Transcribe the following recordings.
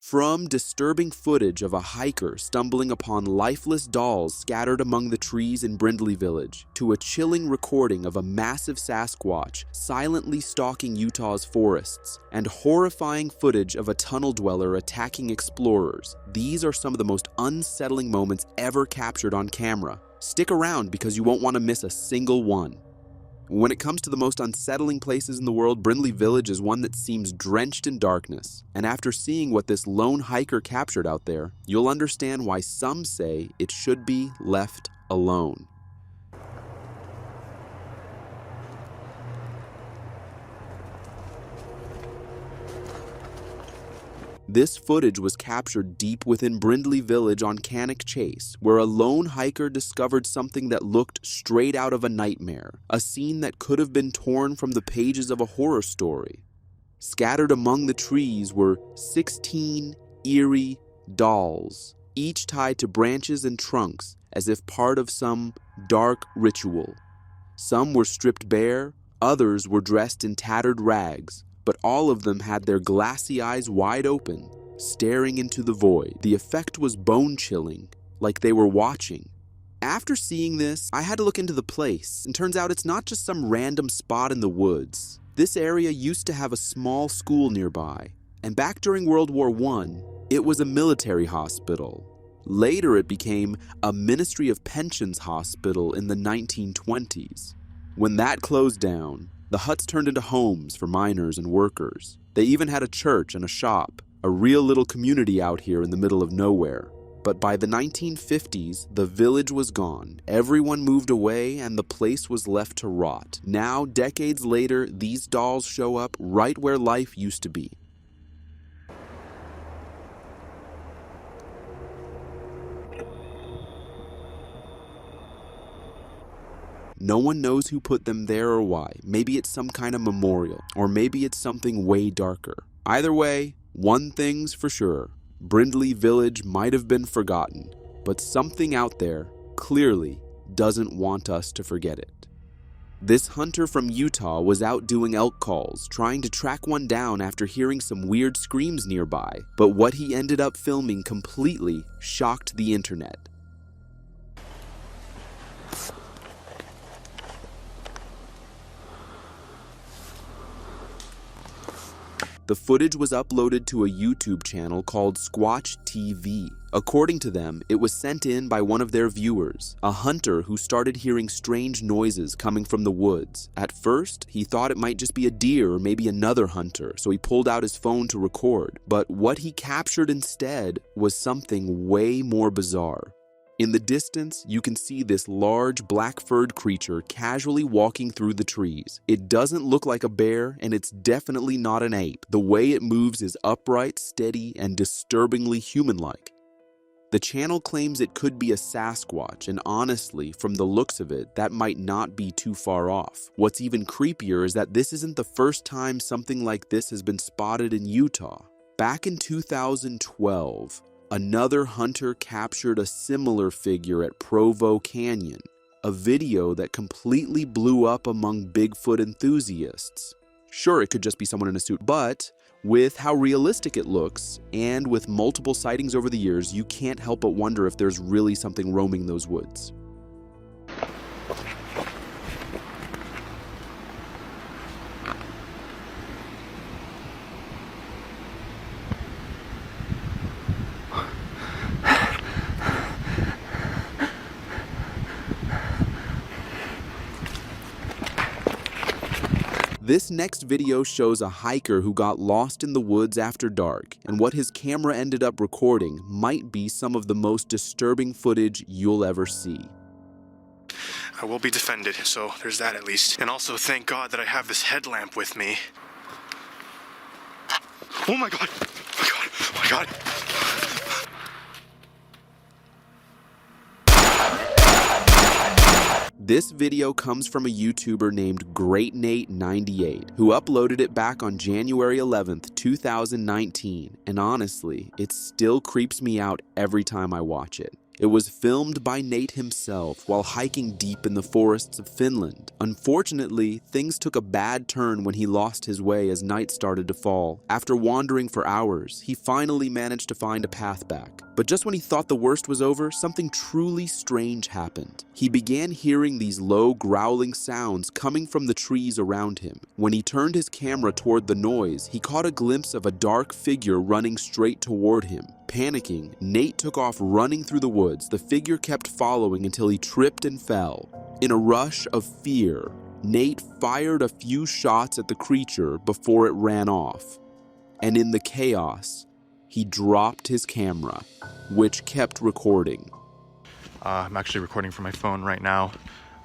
From disturbing footage of a hiker stumbling upon lifeless dolls scattered among the trees in Brindley Village, to a chilling recording of a massive Sasquatch silently stalking Utah's forests, and horrifying footage of a tunnel dweller attacking explorers, these are some of the most unsettling moments ever captured on camera. Stick around because you won't want to miss a single one. When it comes to the most unsettling places in the world, Brindley Village is one that seems drenched in darkness. And after seeing what this lone hiker captured out there, you'll understand why some say it should be left alone. This footage was captured deep within Brindley Village on Cannock Chase, where a lone hiker discovered something that looked straight out of a nightmare, a scene that could have been torn from the pages of a horror story. Scattered among the trees were 16 eerie dolls, each tied to branches and trunks as if part of some dark ritual. Some were stripped bare, others were dressed in tattered rags, but all of them had their glassy eyes wide open, staring into the void. The effect was bone-chilling, like they were watching. After seeing this, I had to look into the place, and turns out it's not just some random spot in the woods. This area used to have a small school nearby, and back during World War I, it was a military hospital. Later, it became a Ministry of Pensions hospital in the 1920s. When that closed down, the huts turned into homes for miners and workers. They even had a church and a shop, a real little community out here in the middle of nowhere. But by the 1950s, the village was gone. Everyone moved away and the place was left to rot. Now, decades later, these dolls show up right where life used to be. No one knows who put them there or why. Maybe it's some kind of memorial, or maybe it's something way darker. Either way, one thing's for sure. Brindley Village might have been forgotten, but something out there clearly doesn't want us to forget it. This hunter from Utah was out doing elk calls, trying to track one down after hearing some weird screams nearby, but what he ended up filming completely shocked the internet. The footage was uploaded to a YouTube channel called Squatch TV. According to them, it was sent in by one of their viewers, a hunter who started hearing strange noises coming from the woods. At first, he thought it might just be a deer or maybe another hunter, so he pulled out his phone to record. But what he captured instead was something way more bizarre. In the distance, you can see this large black-furred creature casually walking through the trees. It doesn't look like a bear, and it's definitely not an ape. The way it moves is upright, steady, and disturbingly human-like. The channel claims it could be a Sasquatch, and honestly, from the looks of it, that might not be too far off. What's even creepier is that this isn't the first time something like this has been spotted in Utah. Back in 2012, another hunter captured a similar figure at Provo Canyon, a video that completely blew up among Bigfoot enthusiasts. Sure, it could just be someone in a suit, but with how realistic it looks, and with multiple sightings over the years, you can't help but wonder if there's really something roaming those woods. This next video shows a hiker who got lost in the woods after dark, and what his camera ended up recording might be some of the most disturbing footage you'll ever see. I will be defended, so there's that at least. And also thank God that I have this headlamp with me. Oh my God! Oh my God! Oh my God! This video comes from a YouTuber named GreatNate98, who uploaded it back on January 11th, 2019, and honestly, it still creeps me out every time I watch it. It was filmed by Nate himself while hiking deep in the forests of Finland. Unfortunately, things took a bad turn when he lost his way as night started to fall. After wandering for hours, he finally managed to find a path back. But just when he thought the worst was over, something truly strange happened. He began hearing these low, growling sounds coming from the trees around him. When he turned his camera toward the noise, he caught a glimpse of a dark figure running straight toward him. Panicking, Nate took off running through the woods. The figure kept following until he tripped and fell. In a rush of fear, Nate fired a few shots at the creature before it ran off. And in the chaos, he dropped his camera, which kept recording. I'm actually recording from my phone right now.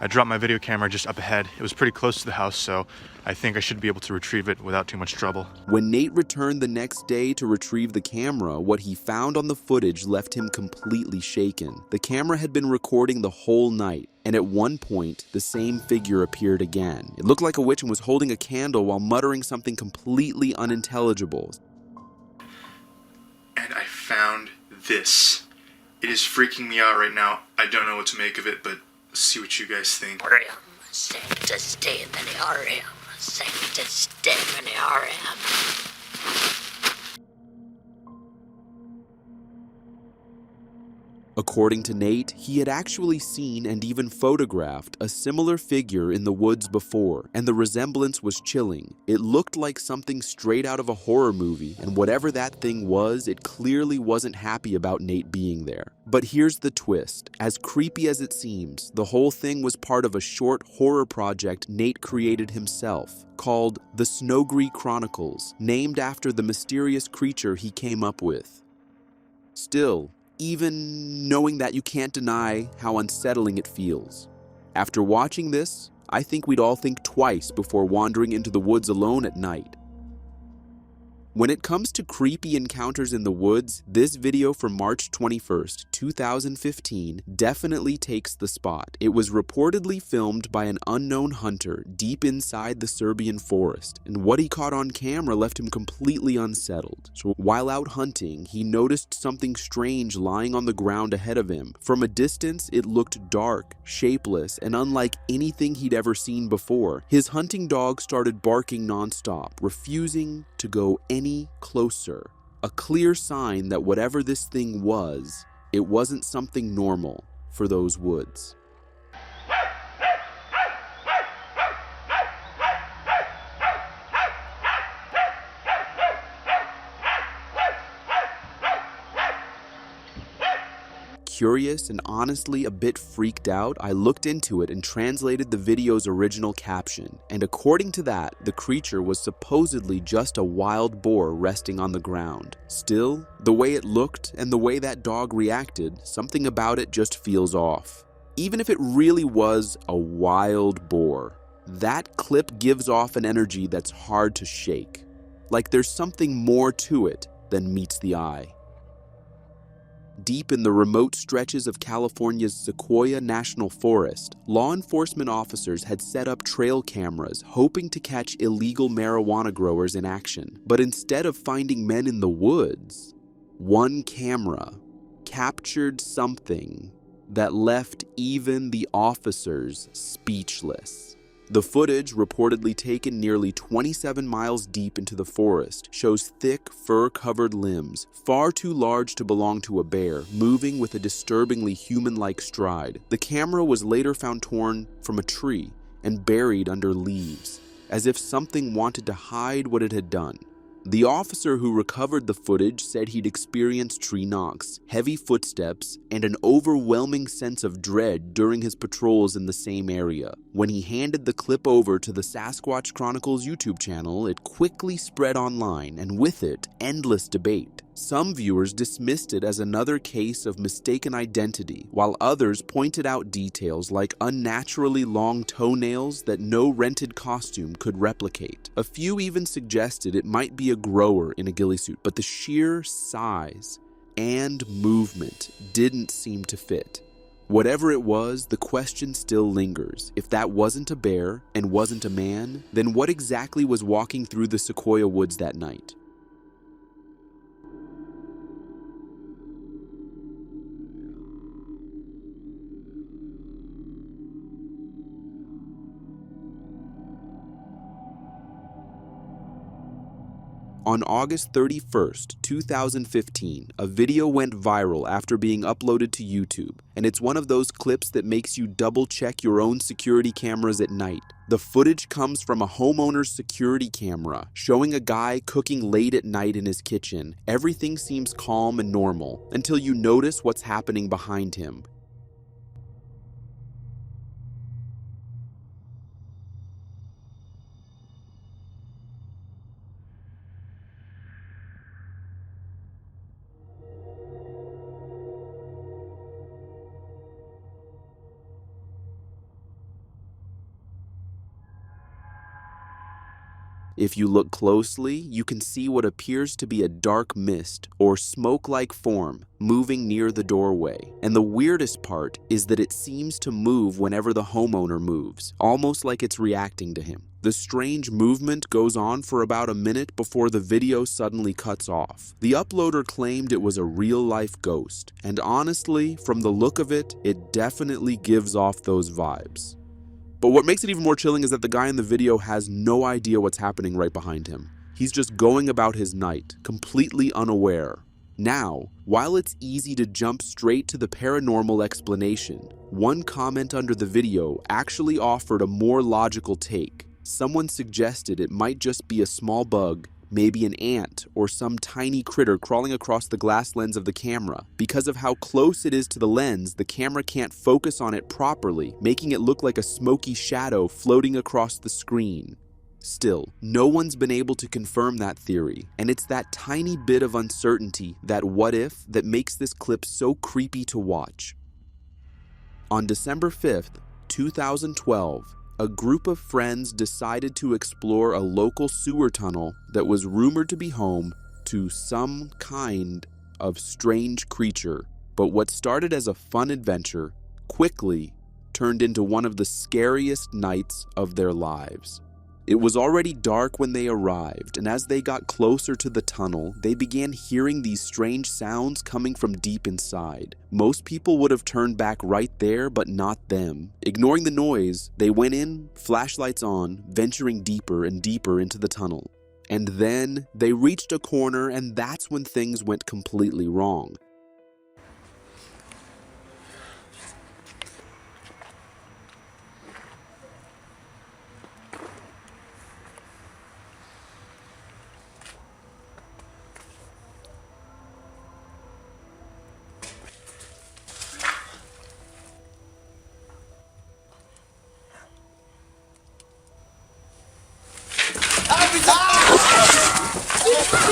I dropped my video camera just up ahead. It was pretty close to the house, so I think I should be able to retrieve it without too much trouble. When Nate returned the next day to retrieve the camera, what he found on the footage left him completely shaken. The camera had been recording the whole night, and at one point, the same figure appeared again. It looked like a witch and was holding a candle while muttering something completely unintelligible. And I found this. It is freaking me out right now. I don't know what to make of it, but see what you guys think. Sanctus Demoniorum, Sanctus Demoniorum. According to Nate, he had actually seen and even photographed a similar figure in the woods before, and the resemblance was chilling. It looked like something straight out of a horror movie, and whatever that thing was, it clearly wasn't happy about Nate being there. But here's the twist. As creepy as it seems, the whole thing was part of a short horror project Nate created himself, called The Snowgree Chronicles, named after the mysterious creature he came up with. Still, even knowing that, you can't deny how unsettling it feels. After watching this, I think we'd all think twice before wandering into the woods alone at night. When it comes to creepy encounters in the woods, this video from March 21st, 2015 definitely takes the spot. It was reportedly filmed by an unknown hunter deep inside the Serbian forest, and what he caught on camera left him completely unsettled. So while out hunting, he noticed something strange lying on the ground ahead of him. From a distance, it looked dark, shapeless, and unlike anything he'd ever seen before. His hunting dog started barking nonstop, refusing to go any closer. A clear sign that whatever this thing was, it wasn't something normal for those woods. Curious and honestly a bit freaked out, I looked into it and translated the video's original caption. And according to that, the creature was supposedly just a wild boar resting on the ground. Still, the way it looked and the way that dog reacted, something about it just feels off. Even if it really was a wild boar, that clip gives off an energy that's hard to shake. Like there's something more to it than meets the eye. Deep in the remote stretches of California's Sequoia National Forest, law enforcement officers had set up trail cameras hoping to catch illegal marijuana growers in action. But instead of finding men in the woods, one camera captured something that left even the officers speechless. The footage, reportedly taken nearly 27 miles deep into the forest, shows thick, fur-covered limbs, far too large to belong to a bear, moving with a disturbingly human-like stride. The camera was later found torn from a tree and buried under leaves, as if something wanted to hide what it had done. The officer who recovered the footage said he'd experienced tree knocks, heavy footsteps, and an overwhelming sense of dread during his patrols in the same area. When he handed the clip over to the Sasquatch Chronicles YouTube channel, it quickly spread online, and with it, endless debate. Some viewers dismissed it as another case of mistaken identity, while others pointed out details like unnaturally long toenails that no rented costume could replicate. A few even suggested it might be a grower in a ghillie suit, but the sheer size and movement didn't seem to fit. Whatever it was, the question still lingers. If that wasn't a bear and wasn't a man, then what exactly was walking through the Sequoia woods that night? On August 31st, 2015, a video went viral after being uploaded to YouTube, and it's one of those clips that makes you double-check your own security cameras at night. The footage comes from a homeowner's security camera, showing a guy cooking late at night in his kitchen. Everything seems calm and normal, until you notice what's happening behind him. If you look closely, you can see what appears to be a dark mist or smoke-like form moving near the doorway. And the weirdest part is that it seems to move whenever the homeowner moves, almost like it's reacting to him. The strange movement goes on for about a minute before the video suddenly cuts off. The uploader claimed it was a real-life ghost, and honestly, from the look of it, it definitely gives off those vibes. But what makes it even more chilling is that the guy in the video has no idea what's happening right behind him. He's just going about his night, completely unaware. Now, while it's easy to jump straight to the paranormal explanation, one comment under the video actually offered a more logical take. Someone suggested it might just be a small bug, maybe an ant or some tiny critter crawling across the glass lens of the camera. Because of how close it is to the lens, the camera can't focus on it properly, making it look like a smoky shadow floating across the screen. Still, no one's been able to confirm that theory, and it's that tiny bit of uncertainty, that what if, that makes this clip so creepy to watch. On December 5th, 2012, a group of friends decided to explore a local sewer tunnel that was rumored to be home to some kind of strange creature. But what started as a fun adventure quickly turned into one of the scariest nights of their lives. It was already dark when they arrived, and as they got closer to the tunnel, they began hearing these strange sounds coming from deep inside. Most people would have turned back right there, but not them. Ignoring the noise, they went in, flashlights on, venturing deeper and deeper into the tunnel. And then they reached a corner, and that's when things went completely wrong.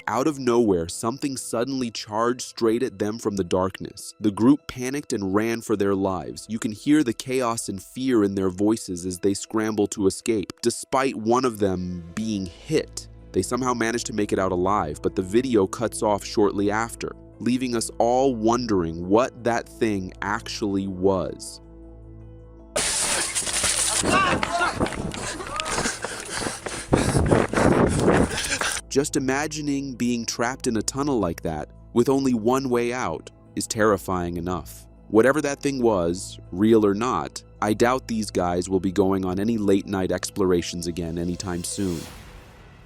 Out of nowhere, something suddenly charged straight at them from the darkness. The group panicked and ran for their lives. You can hear the chaos and fear in their voices as they scramble to escape. Despite one of them being hit, they somehow managed to make it out alive, but the video cuts off shortly after, leaving us all wondering what that thing actually was. Just imagining being trapped in a tunnel like that, with only one way out, is terrifying enough. Whatever that thing was, real or not, I doubt these guys will be going on any late-night explorations again anytime soon.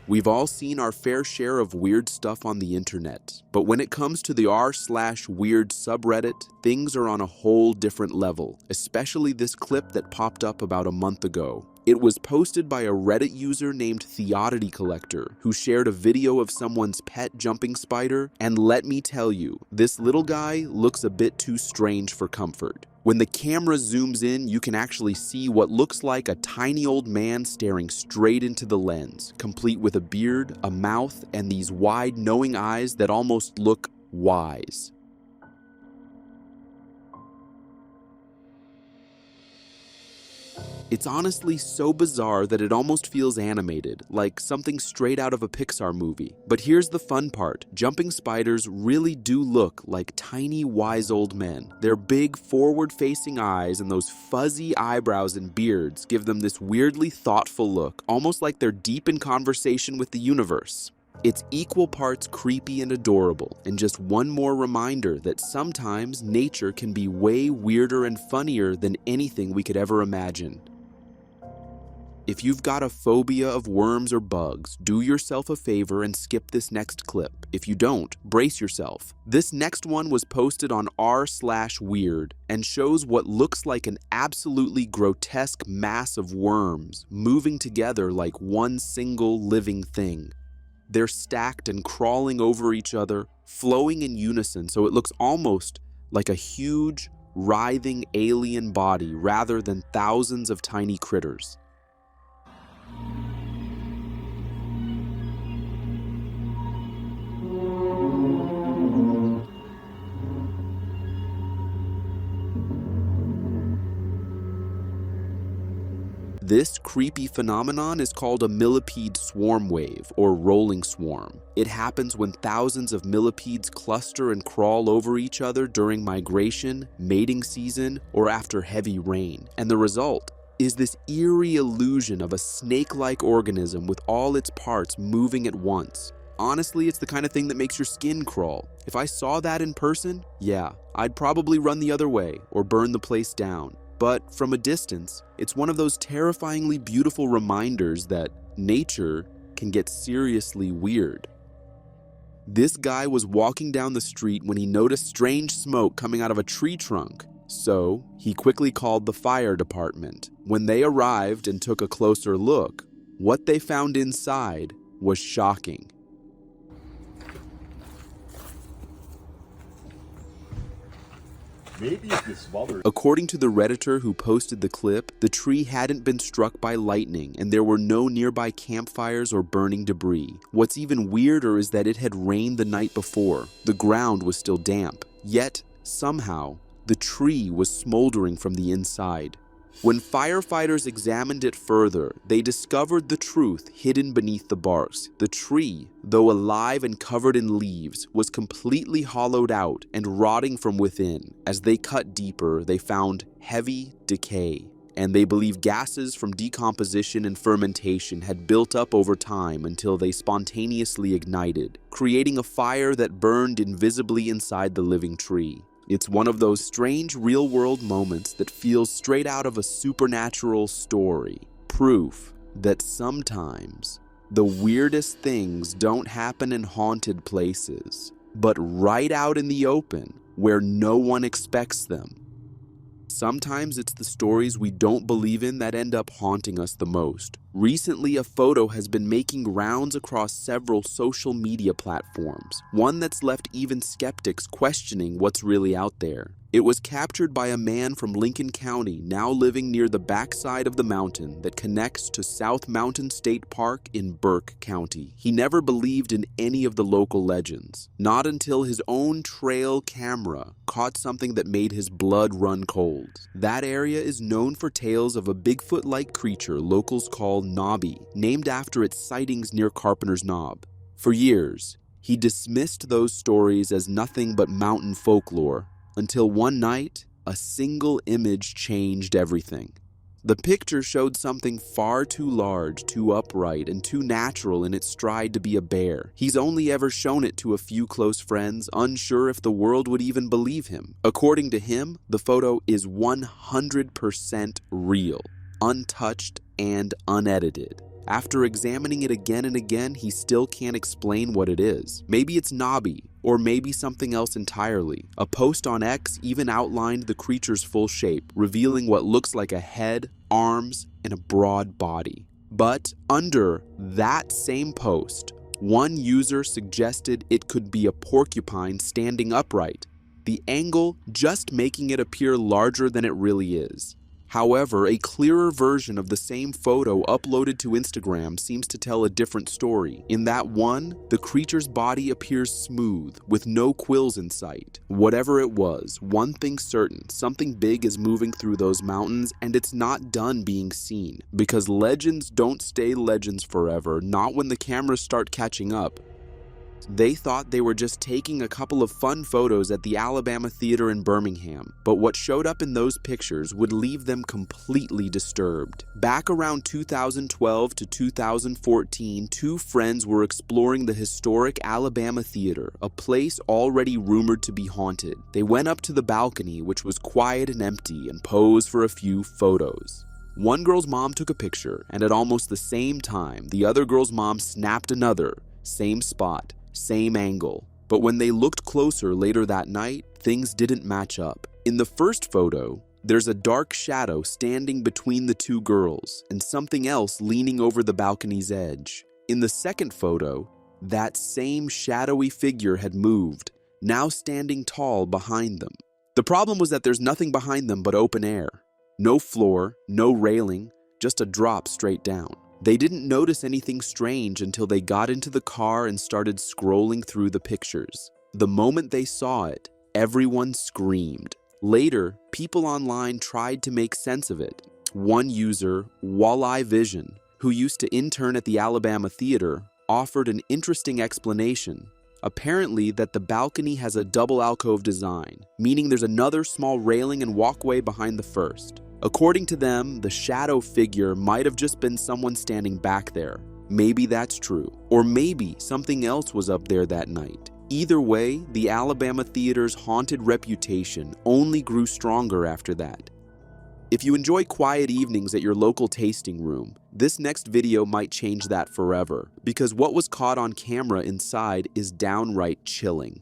We've all seen our fair share of weird stuff on the internet, but when it comes to the r/weird subreddit, things are on a whole different level, especially this clip that popped up about a month ago. It was posted by a Reddit user named Theodity Collector, who shared a video of someone's pet jumping spider, and let me tell you, this little guy looks a bit too strange for comfort. When the camera zooms in, you can actually see what looks like a tiny old man staring straight into the lens, complete with a beard, a mouth, and these wide, knowing eyes that almost look wise. It's honestly so bizarre that it almost feels animated, like something straight out of a Pixar movie. But here's the fun part. Jumping spiders really do look like tiny, wise old men. Their big, forward-facing eyes and those fuzzy eyebrows and beards give them this weirdly thoughtful look, almost like they're deep in conversation with the universe. It's equal parts creepy and adorable, and just one more reminder that sometimes nature can be way weirder and funnier than anything we could ever imagine. If you've got a phobia of worms or bugs, do yourself a favor and skip this next clip. If you don't, brace yourself. This next one was posted on r/weird and shows what looks like an absolutely grotesque mass of worms moving together like one single living thing. They're stacked and crawling over each other, flowing in unison, so it looks almost like a huge, writhing alien body rather than thousands of tiny critters. This creepy phenomenon is called a millipede swarm wave, or rolling swarm. It happens when thousands of millipedes cluster and crawl over each other during migration, mating season, or after heavy rain. And the result is this eerie illusion of a snake-like organism with all its parts moving at once. Honestly, it's the kind of thing that makes your skin crawl. If I saw that in person, yeah, I'd probably run the other way or burn the place down. But from a distance, it's one of those terrifyingly beautiful reminders that nature can get seriously weird. This guy was walking down the street when he noticed strange smoke coming out of a tree trunk. So he quickly called the fire department. When they arrived and took a closer look, what they found inside was shocking. According to the Redditor who posted the clip, the tree hadn't been struck by lightning and there were no nearby campfires or burning debris. What's even weirder is that it had rained the night before. The ground was still damp. Yet, somehow, the tree was smoldering from the inside. When firefighters examined it further, they discovered the truth hidden beneath the barks. The tree, though alive and covered in leaves, was completely hollowed out and rotting from within. As they cut deeper, they found heavy decay, and they believe gases from decomposition and fermentation had built up over time until they spontaneously ignited, creating a fire that burned invisibly inside the living tree. It's one of those strange real-world moments that feels straight out of a supernatural story. Proof that sometimes the weirdest things don't happen in haunted places, but right out in the open where no one expects them. Sometimes it's the stories we don't believe in that end up haunting us the most. Recently, a photo has been making rounds across several social media platforms, one that's left even skeptics questioning what's really out there. It was captured by a man from Lincoln County, now living near the backside of the mountain that connects to South Mountain State Park in Burke County. He never believed in any of the local legends, not until his own trail camera caught something that made his blood run cold. That area is known for tales of a Bigfoot-like creature locals call Nobby, named after its sightings near Carpenter's Knob. For years, he dismissed those stories as nothing but mountain folklore, until one night, a single image changed everything. The picture showed something far too large, too upright, and too natural in its stride to be a bear. He's only ever shown it to a few close friends, unsure if the world would even believe him. According to him, the photo is 100% real, untouched, and unedited. After examining it again and again, he still can't explain what it is. Maybe it's Nobby, or maybe something else entirely. A post on X even outlined the creature's full shape, revealing what looks like a head, arms, and a broad body. But under that same post, one user suggested it could be a porcupine standing upright, the angle just making it appear larger than it really is. However, a clearer version of the same photo uploaded to Instagram seems to tell a different story. In that one, the creature's body appears smooth, with no quills in sight. Whatever it was, one thing's certain, something big is moving through those mountains, and it's not done being seen. Because legends don't stay legends forever, not when the cameras start catching up. They thought they were just taking a couple of fun photos at the Alabama Theater in Birmingham, but what showed up in those pictures would leave them completely disturbed. Back around 2012 to 2014, two friends were exploring the historic Alabama Theater, a place already rumored to be haunted. They went up to the balcony, which was quiet and empty, and posed for a few photos. One girl's mom took a picture, and at almost the same time, the other girl's mom snapped another, same spot, same angle. But when they looked closer later that night, things didn't match up. In the first photo, there's a dark shadow standing between the two girls and something else leaning over the balcony's edge. In the second photo, that same shadowy figure had moved, now standing tall behind them. The problem was that there's nothing behind them but open air. No floor, no railing, just a drop straight down. They didn't notice anything strange until they got into the car and started scrolling through the pictures. The moment they saw it, everyone screamed. Later, people online tried to make sense of it. One user, Walleye Vision, who used to intern at the Alabama Theater, offered an interesting explanation. Apparently that the balcony has a double alcove design, meaning there's another small railing and walkway behind the first. According to them, the shadow figure might have just been someone standing back there. Maybe that's true. Or maybe something else was up there that night. Either way, the Alabama Theater's haunted reputation only grew stronger after that. If you enjoy quiet evenings at your local tasting room, this next video might change that forever, because what was caught on camera inside is downright chilling.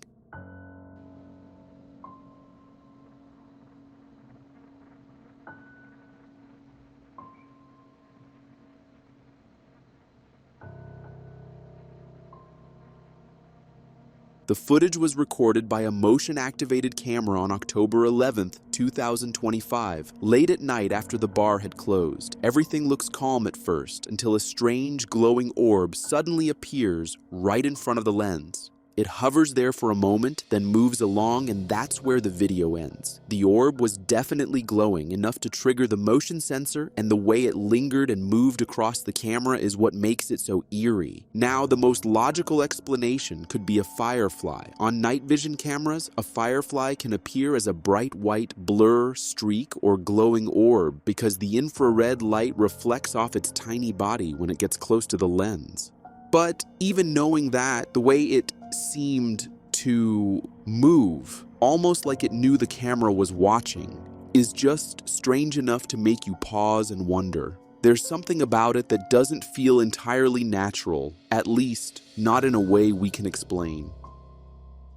The footage was recorded by a motion-activated camera on October 11th, 2025, late at night after the bar had closed. Everything looks calm at first, until a strange glowing orb suddenly appears right in front of the lens. It hovers there for a moment, then moves along, and that's where the video ends. The orb was definitely glowing enough to trigger the motion sensor, and the way it lingered and moved across the camera is what makes it so eerie. Now, the most logical explanation could be a firefly. On night vision cameras, a firefly can appear as a bright white blur, streak, or glowing orb because the infrared light reflects off its tiny body when it gets close to the lens. But even knowing that, the way it seemed to move, almost like it knew the camera was watching, is just strange enough to make you pause and wonder. There's something about it that doesn't feel entirely natural, at least not in a way we can explain.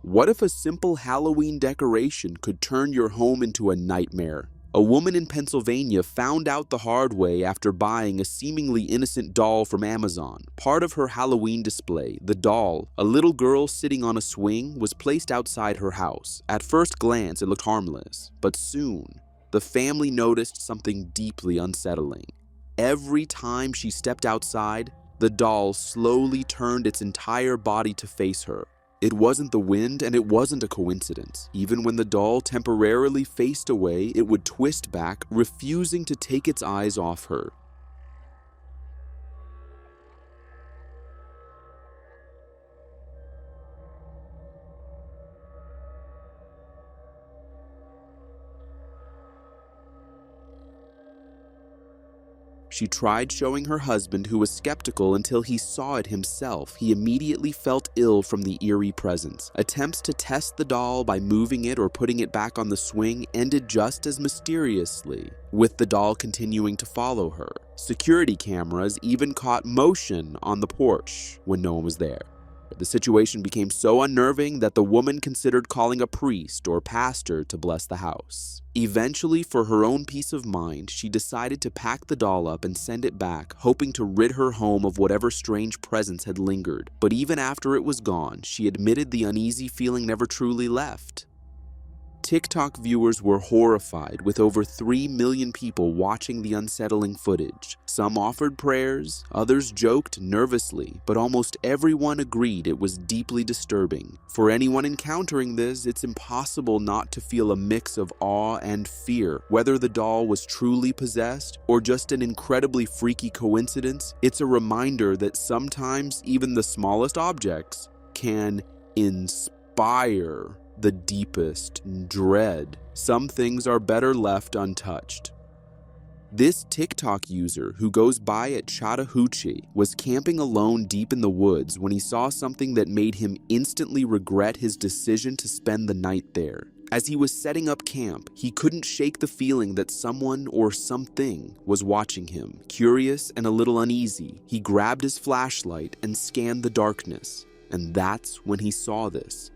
What if a simple Halloween decoration could turn your home into a nightmare? A woman in Pennsylvania found out the hard way after buying a seemingly innocent doll from Amazon. Part of her Halloween display, the doll, a little girl sitting on a swing, was placed outside her house. At first glance, it looked harmless, but soon, the family noticed something deeply unsettling. Every time she stepped outside, the doll slowly turned its entire body to face her. It wasn't the wind, and it wasn't a coincidence. Even when the doll temporarily faced away, it would twist back, refusing to take its eyes off her. She tried showing her husband, who was skeptical until he saw it himself. He immediately felt ill from the eerie presence. Attempts to test the doll by moving it or putting it back on the swing ended just as mysteriously, with the doll continuing to follow her. Security cameras even caught motion on the porch when no one was there. The situation became so unnerving that the woman considered calling a priest or pastor to bless the house. Eventually, for her own peace of mind, she decided to pack the doll up and send it back, hoping to rid her home of whatever strange presence had lingered. But even after it was gone, she admitted the uneasy feeling never truly left. TikTok viewers were horrified, with over 3 million people watching the unsettling footage. Some offered prayers, others joked nervously, but almost everyone agreed it was deeply disturbing. For anyone encountering this, it's impossible not to feel a mix of awe and fear. Whether the doll was truly possessed or just an incredibly freaky coincidence, it's a reminder that sometimes even the smallest objects can inspire the deepest dread. Some things are better left untouched. This TikTok user, who goes by at Chattahoochee, was camping alone deep in the woods when he saw something that made him instantly regret his decision to spend the night there. As he was setting up camp, he couldn't shake the feeling that someone or something was watching him. Curious and a little uneasy, he grabbed his flashlight and scanned the darkness. And that's when he saw this.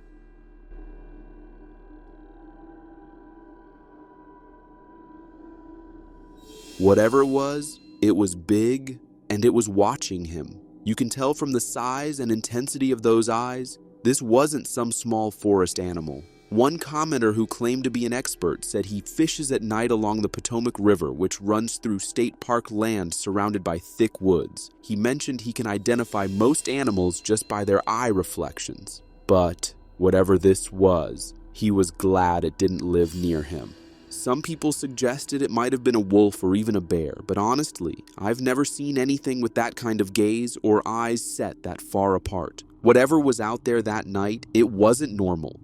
Whatever it was big and it was watching him. You can tell from the size and intensity of those eyes, this wasn't some small forest animal. One commenter who claimed to be an expert said he fishes at night along the Potomac River, which runs through state park land surrounded by thick woods. He mentioned he can identify most animals just by their eye reflections. But whatever this was, he was glad it didn't live near him. Some people suggested it might have been a wolf or even a bear, but honestly, I've never seen anything with that kind of gaze or eyes set that far apart. Whatever was out there that night, it wasn't normal.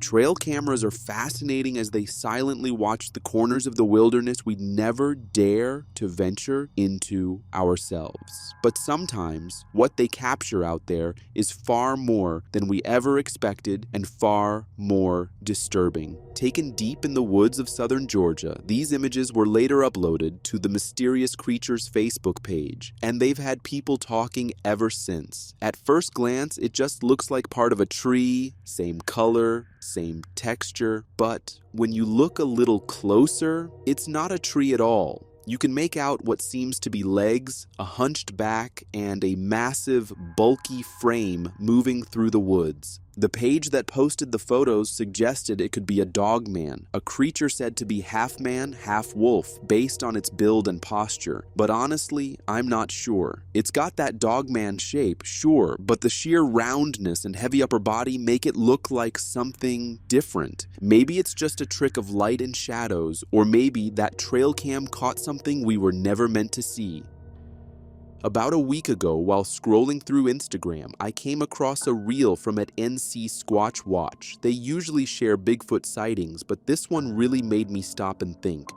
Trail cameras are fascinating as they silently watch the corners of the wilderness we'd never dare to venture into ourselves. But sometimes, what they capture out there is far more than we ever expected and far more disturbing. Taken deep in the woods of southern Georgia, these images were later uploaded to the Mysterious Creatures Facebook page, and they've had people talking ever since. At first glance, it just looks like part of a tree, same color, same texture, but when you look a little closer, it's not a tree at all. You can make out what seems to be legs, a hunched back, and a massive, bulky frame moving through the woods. The page that posted the photos suggested it could be a dog man, a creature said to be half man, half wolf, based on its build and posture. But honestly, I'm not sure. It's got that dog man shape, sure, but the sheer roundness and heavy upper body make it look like something different. Maybe it's just a trick of light and shadows, or maybe that trail cam caught something we were never meant to see. About a week ago, while scrolling through Instagram, I came across a reel from at unsee Squatch Watch. They usually share Bigfoot sightings, but this one really made me stop and think.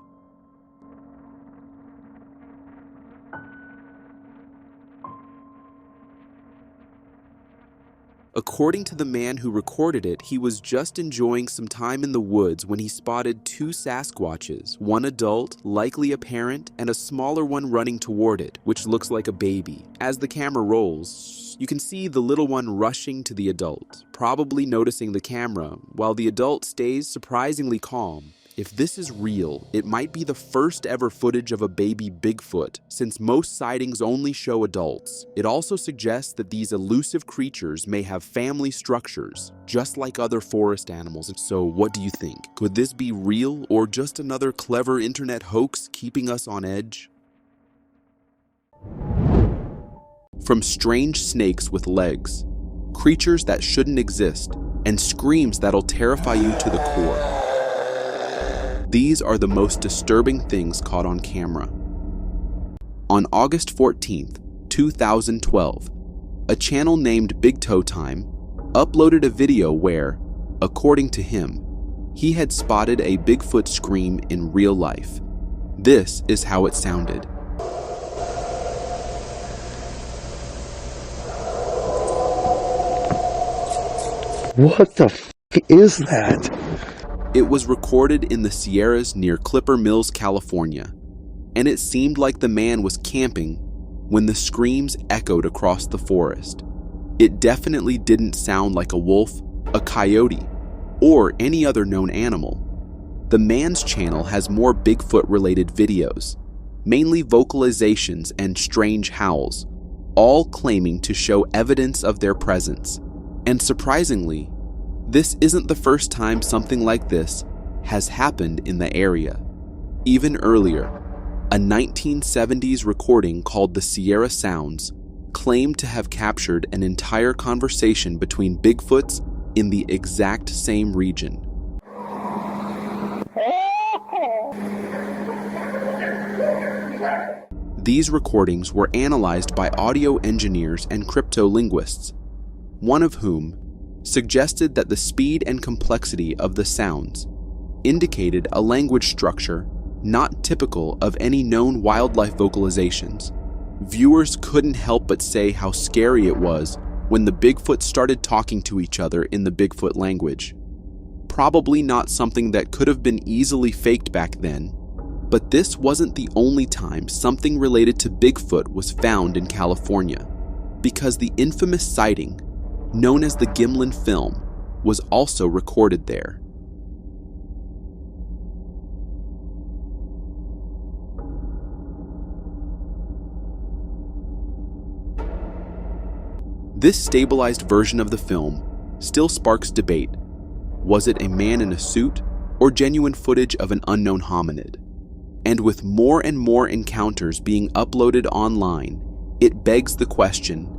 According to the man who recorded it, he was just enjoying some time in the woods when he spotted two Sasquatches, one adult, likely a parent, and a smaller one running toward it, which looks like a baby. As the camera rolls, you can see the little one rushing to the adult, probably noticing the camera, while the adult stays surprisingly calm. If this is real, it might be the first ever footage of a baby Bigfoot, since most sightings only show adults. It also suggests that these elusive creatures may have family structures, just like other forest animals. So what do you think? Could this be real or just another clever internet hoax keeping us on edge? From strange snakes with legs, creatures that shouldn't exist, and screams that'll terrify you to the core. These are the most disturbing things caught on camera. On August 14th, 2012, a channel named Big Toe Time uploaded a video where, according to him, he had spotted a Bigfoot scream in real life. This is how it sounded. What the f*** is that? It was recorded in the Sierras near Clipper Mills, California, and it seemed like the man was camping when the screams echoed across the forest. It definitely didn't sound like a wolf, a coyote, or any other known animal. The man's channel has more Bigfoot-related videos, mainly vocalizations and strange howls, all claiming to show evidence of their presence. And surprisingly, this isn't the first time something like this has happened in the area. Even earlier, a 1970s recording called The Sierra Sounds claimed to have captured an entire conversation between Bigfoots in the exact same region. These recordings were analyzed by audio engineers and cryptolinguists, one of whom suggested that the speed and complexity of the sounds indicated a language structure not typical of any known wildlife vocalizations. Viewers couldn't help but say how scary it was when the Bigfoot started talking to each other in the Bigfoot language. probably not something that could have been easily faked back then, but this wasn't the only time something related to Bigfoot was found in California, because the infamous sighting, known as the Gimlin film, was also recorded there. This stabilized version of the film still sparks debate. Was it a man in a suit or genuine footage of an unknown hominid? And with more and more encounters being uploaded online, it begs the question,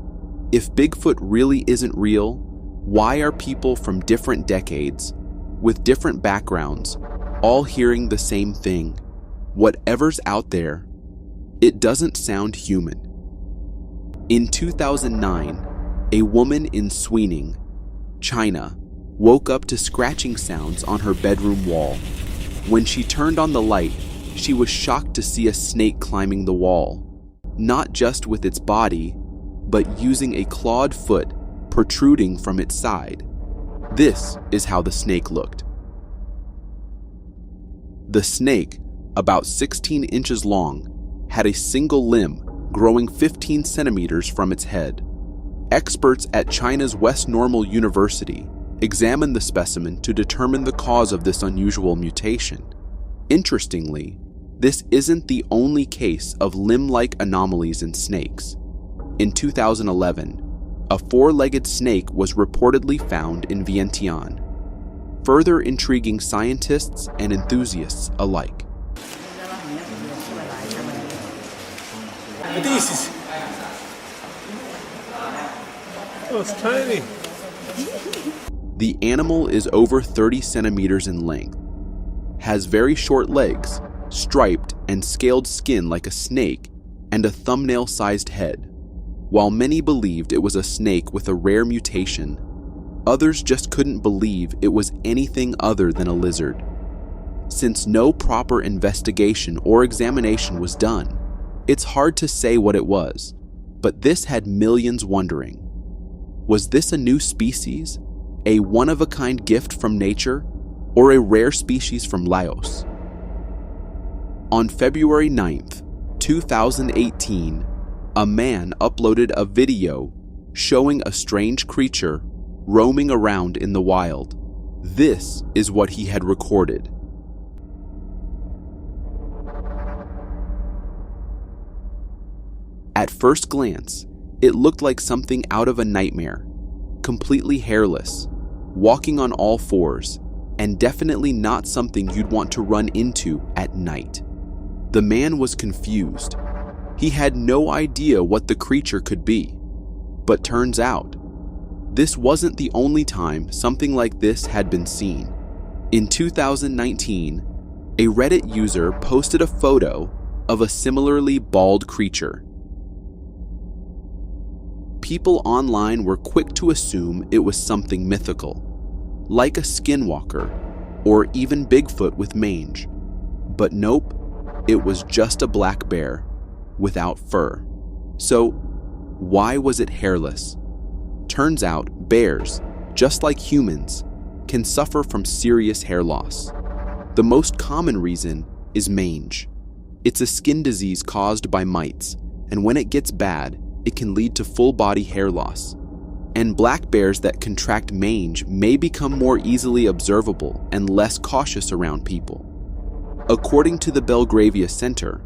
if Bigfoot really isn't real, why are people from different decades, with different backgrounds, all hearing the same thing? Whatever's out there, it doesn't sound human. In 2009, a woman in Suining, China, woke up to scratching sounds on her bedroom wall. When she turned on the light, she was shocked to see a snake climbing the wall, not just with its body, but using a clawed foot protruding from its side. This is how the snake looked. The snake, about 16 inches long, had a single limb growing 15 centimeters from its head. Experts at China's West Normal University examined the specimen to determine the cause of this unusual mutation. Interestingly, this isn't the only case of limb-like anomalies in snakes. In 2011, a four-legged snake was reportedly found in Vientiane, further intriguing scientists and enthusiasts alike. Oh, it's tiny. The animal is over 30 centimeters in length, has very short legs, striped and scaled skin like a snake, and a thumbnail-sized head. While many believed it was a snake with a rare mutation, others just couldn't believe it was anything other than a lizard. Since no proper investigation or examination was done, it's hard to say what it was, but this had millions wondering. Was this a new species, a one-of-a-kind gift from nature, or a rare species from Laos? On February 9th, 2018, a man uploaded a video showing a strange creature roaming around in the wild. This is what he had recorded. At first glance, it looked like something out of a nightmare, completely hairless, walking on all fours, and definitely not something you'd want to run into at night. The man was confused. He had no idea what the creature could be. But turns out, this wasn't the only time something like this had been seen. In 2019, a Reddit user posted a photo of a similarly bald creature. People online were quick to assume it was something mythical, like a skinwalker or even Bigfoot with mange. But nope, it was just a black bear without fur. So, why was it hairless? Turns out bears, just like humans, can suffer from serious hair loss. The most common reason is mange. It's a skin disease caused by mites, and when it gets bad, it can lead to full-body hair loss. And black bears that contract mange may become more easily observable and less cautious around people. According to the Belgravia Center,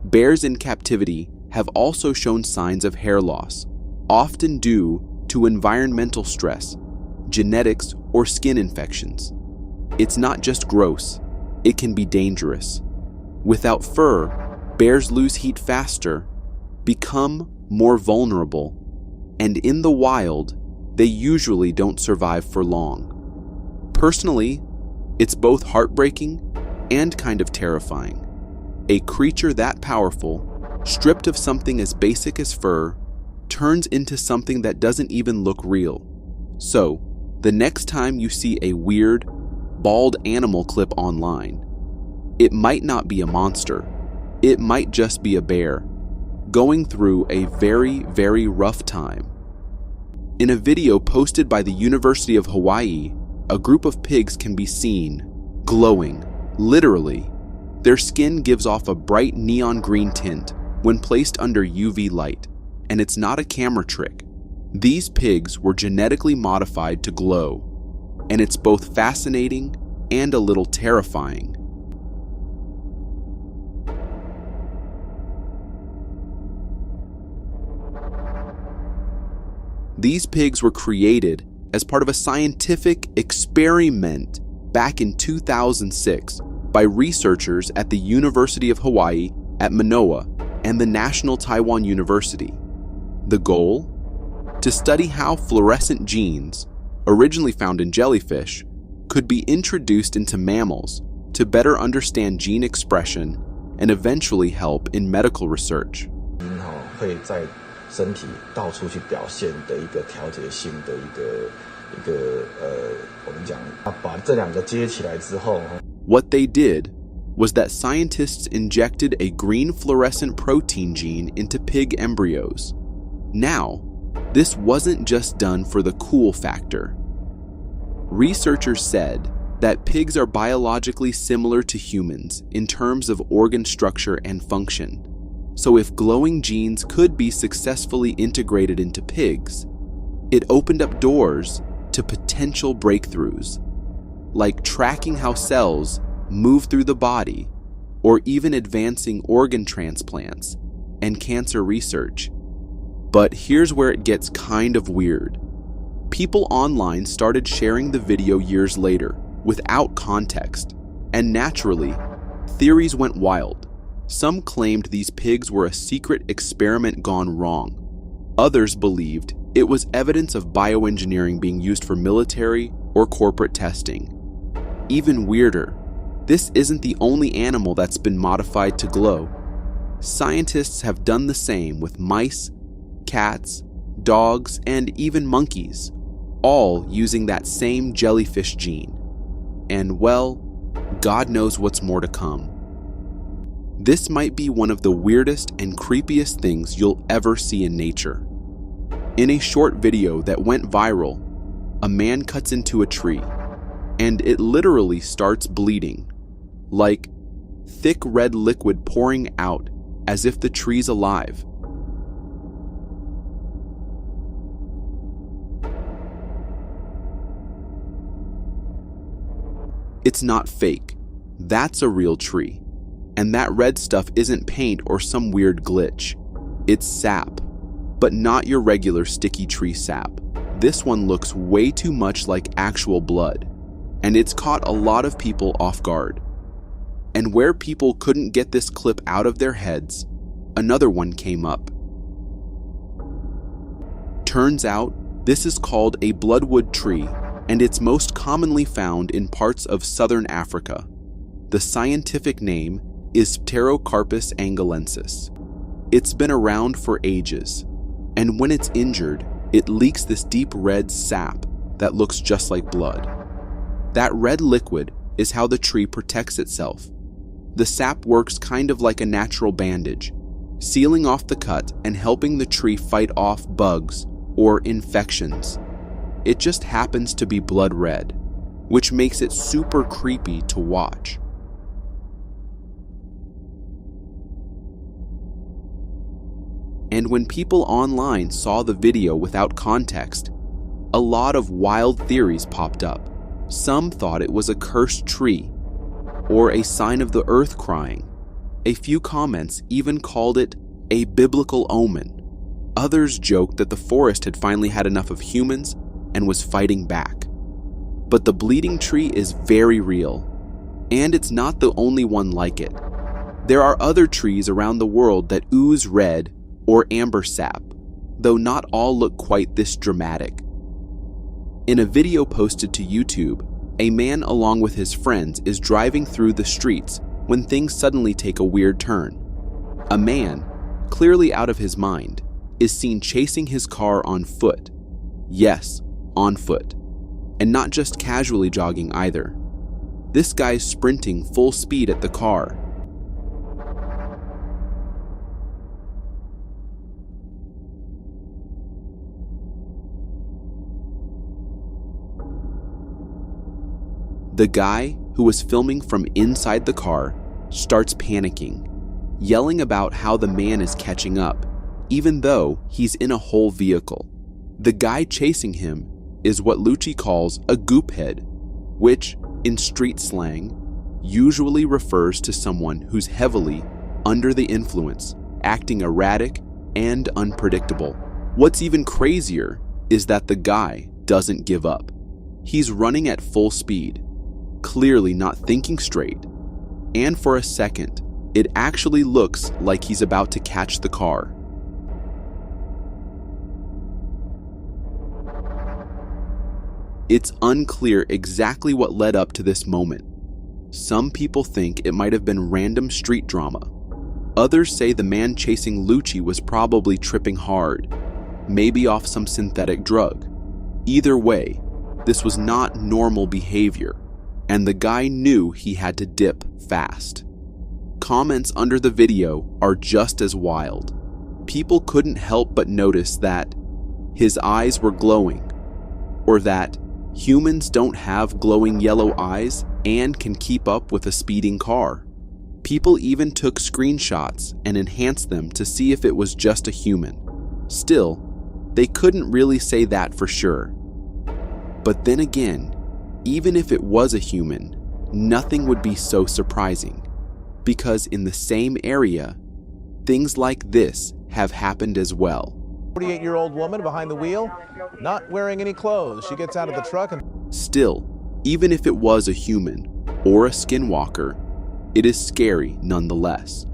bears in captivity have also shown signs of hair loss, often due to environmental stress, genetics, or skin infections. It's not just gross, it can be dangerous. Without fur, bears lose heat faster, become more vulnerable, and in the wild, they usually don't survive for long. Personally, it's both heartbreaking and kind of terrifying. A creature that powerful, stripped of something as basic as fur, turns into something that doesn't even look real. So, the next time you see a weird, bald animal clip online, it might not be a monster. It might just be a bear going through a very, very rough time. In a video posted by the University of Hawaii, a group of pigs can be seen glowing, literally. Their skin gives off a bright neon green tint when placed under UV light, and it's not a camera trick. These pigs were genetically modified to glow, and it's both fascinating and a little terrifying. These pigs were created as part of a scientific experiment back in 2006 by researchers at the University of Hawaii at Manoa and the National Taiwan University. The goal? To study how fluorescent genes, originally found in jellyfish, could be introduced into mammals to better understand gene expression and eventually help in medical research. 会在身体到处去表现的一个调节性的我们讲把这两个接起来之后。What they did was that scientists injected a green fluorescent protein gene into pig embryos. Now, this wasn't just done for the cool factor. Researchers said that pigs are biologically similar to humans in terms of organ structure and function. So if glowing genes could be successfully integrated into pigs, it opened up doors to potential breakthroughs, like tracking how cells move through the body, or even advancing organ transplants and cancer research. But here's where it gets kind of weird. People online started sharing the video years later without context, and naturally, theories went wild. Some claimed these pigs were a secret experiment gone wrong. Others believed it was evidence of bioengineering being used for military or corporate testing. Even weirder, this isn't the only animal that's been modified to glow. Scientists have done the same with mice, cats, dogs, and even monkeys, all using that same jellyfish gene. And well, God knows what's more to come. This might be one of the weirdest and creepiest things you'll ever see in nature. In a short video that went viral, a man cuts into a tree, and it literally starts bleeding, like thick red liquid pouring out as if the tree's alive. It's not fake. That's a real tree. And that red stuff isn't paint or some weird glitch. It's sap, but not your regular sticky tree sap. This one looks way too much like actual blood, and it's caught a lot of people off guard. And where people couldn't get this clip out of their heads, another one came up. Turns out, this is called a bloodwood tree, and it's most commonly found in parts of southern Africa. The scientific name is Pterocarpus angolensis. It's been around for ages, and when it's injured, it leaks this deep red sap that looks just like blood. That red liquid is how the tree protects itself. The sap works kind of like a natural bandage, sealing off the cut and helping the tree fight off bugs or infections. It just happens to be blood red, which makes it super creepy to watch. And when people online saw the video without context, a lot of wild theories popped up. Some thought it was a cursed tree, or a sign of the earth crying. A few comments even called it a biblical omen. Others joked that the forest had finally had enough of humans and was fighting back. But the bleeding tree is very real, and it's not the only one like it. There are other trees around the world that ooze red or amber sap, though not all look quite this dramatic. In a video posted to YouTube, a man along with his friends is driving through the streets when things suddenly take a weird turn. A man, clearly out of his mind, is seen chasing his car on foot. Yes, on foot. And not just casually jogging either. This guy's sprinting full speed at the car. The guy, who was filming from inside the car, starts panicking, yelling about how the man is catching up, even though he's in a whole vehicle. The guy chasing him is what Lucci calls a goophead, which, in street slang, usually refers to someone who's heavily under the influence, acting erratic and unpredictable. What's even crazier is that the guy doesn't give up. He's running at full speed, clearly not thinking straight, and for a second, it actually looks like he's about to catch the car. It's unclear exactly what led up to this moment. Some people think it might have been random street drama. Others say the man chasing Lucci was probably tripping hard, maybe off some synthetic drug. Either way, this was not normal behavior, and the guy knew he had to dip fast. Comments under the video are just as wild. People couldn't help but notice that his eyes were glowing, or that humans don't have glowing yellow eyes and can keep up with a speeding car. People even took screenshots and enhanced them to see if it was just a human. Still, they couldn't really say that for sure. But then again, even if it was a human, nothing would be so surprising, because in the same area, things like this have happened as well. 48-year-old woman behind the wheel, not wearing any clothes. She gets out of the truck and... Still, even if it was a human or a skinwalker, it is scary nonetheless.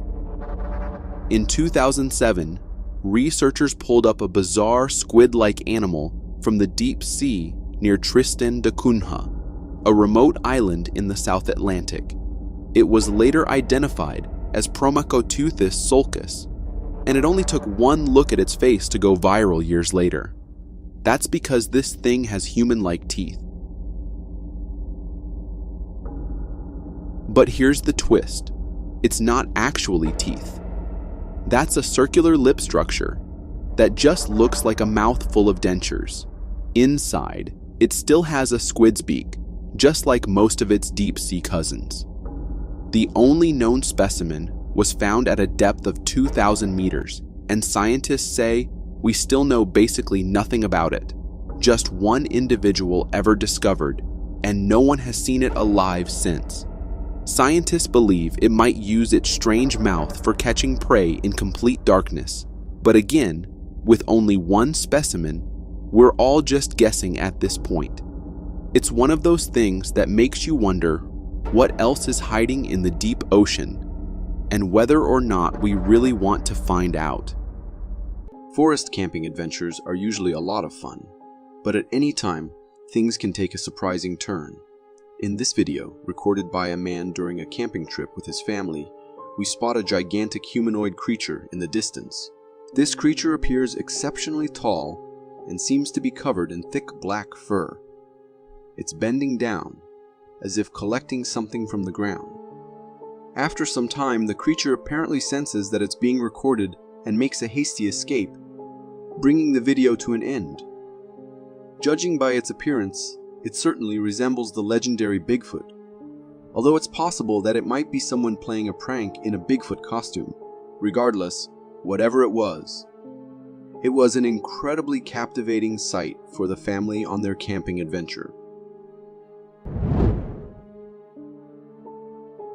In 2007, researchers pulled up a bizarre squid-like animal from the deep sea near Tristan da Cunha, a remote island in the South Atlantic. It was later identified as Promachoteuthis sulcus, and it only took one look at its face to go viral years later. That's because this thing has human-like teeth. But here's the twist. It's not actually teeth. That's a circular lip structure that just looks like a mouth full of dentures. Inside, it still has a squid's beak, just like most of its deep-sea cousins. The only known specimen was found at a depth of 2,000 meters, and scientists say we still know basically nothing about it. Just one individual ever discovered, and no one has seen it alive since. Scientists believe it might use its strange mouth for catching prey in complete darkness. But again, with only one specimen, we're all just guessing at this point. It's one of those things that makes you wonder what else is hiding in the deep ocean, and whether or not we really want to find out. Forest camping adventures are usually a lot of fun, but at any time, things can take a surprising turn. In this video, recorded by a man during a camping trip with his family, we spot a gigantic humanoid creature in the distance. This creature appears exceptionally tall and seems to be covered in thick black fur. It's bending down, as if collecting something from the ground. After some time, the creature apparently senses that it's being recorded and makes a hasty escape, bringing the video to an end. Judging by its appearance, it certainly resembles the legendary Bigfoot, although it's possible that it might be someone playing a prank in a Bigfoot costume. Regardless, whatever it was an incredibly captivating sight for the family on their camping adventure.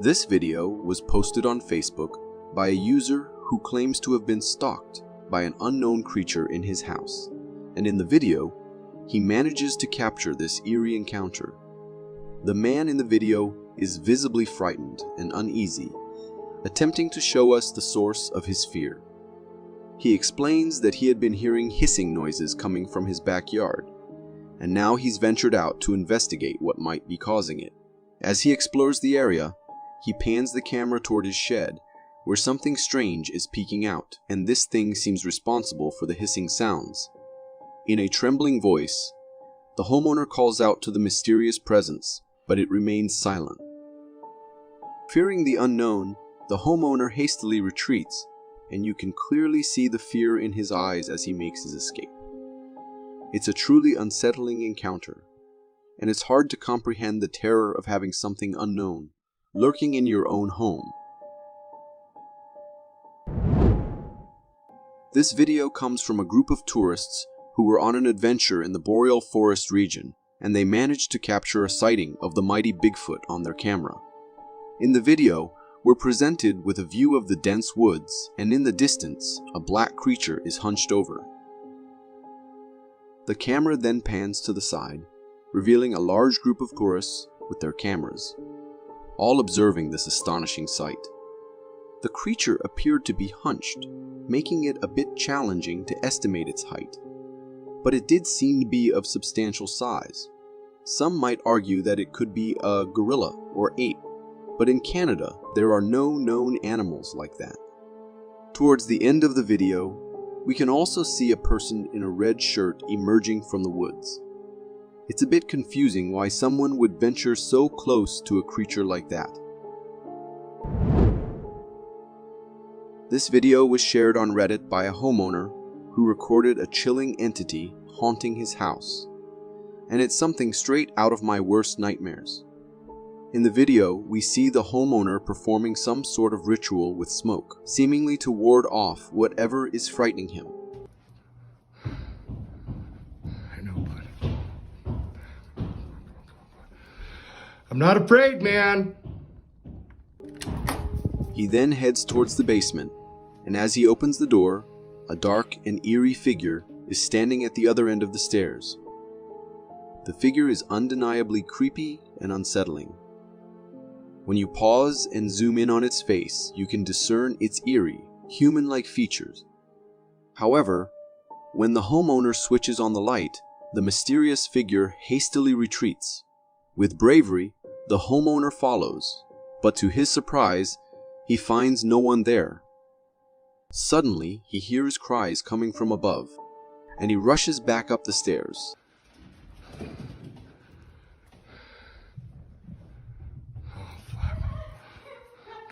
This video was posted on Facebook by a user who claims to have been stalked by an unknown creature in his house, and in the video, he manages to capture this eerie encounter. The man in the video is visibly frightened and uneasy, attempting to show us the source of his fear. He explains that he had been hearing hissing noises coming from his backyard, and now he's ventured out to investigate what might be causing it. As he explores the area, he pans the camera toward his shed, where something strange is peeking out, and this thing seems responsible for the hissing sounds. In a trembling voice, the homeowner calls out to the mysterious presence, but it remains silent. Fearing the unknown, the homeowner hastily retreats, and you can clearly see the fear in his eyes as he makes his escape. It's a truly unsettling encounter, and it's hard to comprehend the terror of having something unknown lurking in your own home. This video comes from a group of tourists who were on an adventure in the boreal forest region, and they managed to capture a sighting of the mighty Bigfoot on their camera. In the video, we're presented with a view of the dense woods, and in the distance, a black creature is hunched over. The camera then pans to the side, revealing a large group of tourists with their cameras, all observing this astonishing sight. The creature appeared to be hunched, making it a bit challenging to estimate its height, but it did seem to be of substantial size. Some might argue that it could be a gorilla or ape, but in Canada, there are no known animals like that. Towards the end of the video, we can also see a person in a red shirt emerging from the woods. It's a bit confusing why someone would venture so close to a creature like that. This video was shared on Reddit by a homeowner who recorded a chilling entity haunting his house, and it's something straight out of my worst nightmares. In the video, we see the homeowner performing some sort of ritual with smoke, seemingly to ward off whatever is frightening him. I know, bud. I'm not afraid, man. He then heads towards the basement, and as he opens the door, a dark and eerie figure is standing at the other end of the stairs. The figure is undeniably creepy and unsettling. When you pause and zoom in on its face, you can discern its eerie, human-like features. However, when the homeowner switches on the light, the mysterious figure hastily retreats. With bravery, the homeowner follows, but to his surprise, he finds no one there. Suddenly, he hears cries coming from above, and he rushes back up the stairs.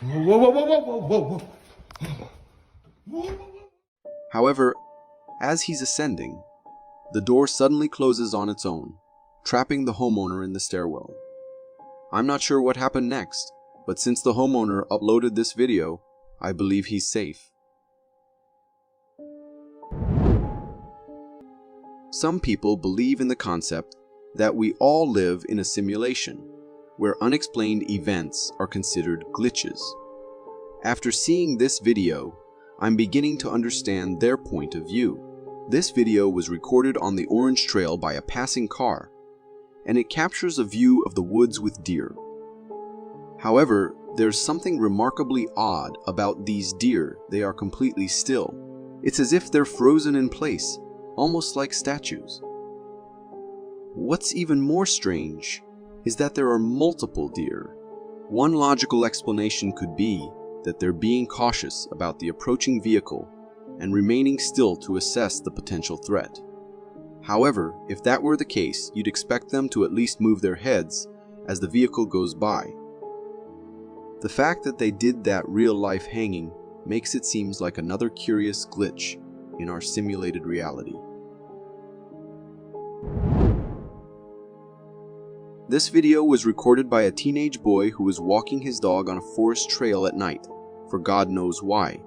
Whoa, whoa, whoa, whoa, whoa, whoa, whoa. However, as he's ascending, the door suddenly closes on its own, trapping the homeowner in the stairwell. I'm not sure what happened next, but since the homeowner uploaded this video, I believe he's safe. Some people believe in the concept that we all live in a simulation, where unexplained events are considered glitches. After seeing this video, I'm beginning to understand their point of view. This video was recorded on the Orange Trail by a passing car, and it captures a view of the woods with deer. However, there's something remarkably odd about these deer. They are completely still. It's as if they're frozen in place, almost like statues. What's even more strange is that there are multiple deer. One logical explanation could be that they're being cautious about the approaching vehicle and remaining still to assess the potential threat. However, if that were the case, you'd expect them to at least move their heads as the vehicle goes by. The fact that they did that real-life hanging makes it seem like another curious glitch in our simulated reality. This video was recorded by a teenage boy who was walking his dog on a forest trail at night, for God knows why.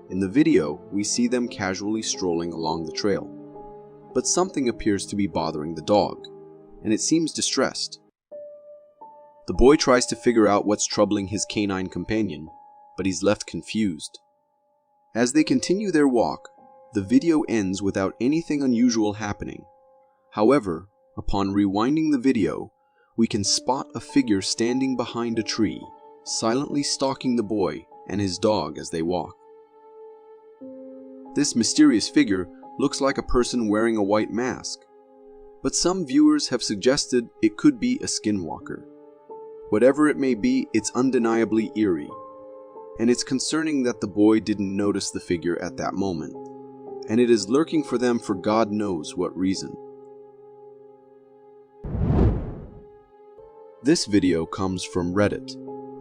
In the video, we see them casually strolling along the trail. But something appears to be bothering the dog, and it seems distressed. The boy tries to figure out what's troubling his canine companion, but he's left confused. As they continue their walk, the video ends without anything unusual happening. However, upon rewinding the video, we can spot a figure standing behind a tree, silently stalking the boy and his dog as they walk. This mysterious figure looks like a person wearing a white mask, but some viewers have suggested it could be a skinwalker. Whatever it may be, it's undeniably eerie, and it's concerning that the boy didn't notice the figure at that moment, and it is lurking for them for God knows what reason. This video comes from Reddit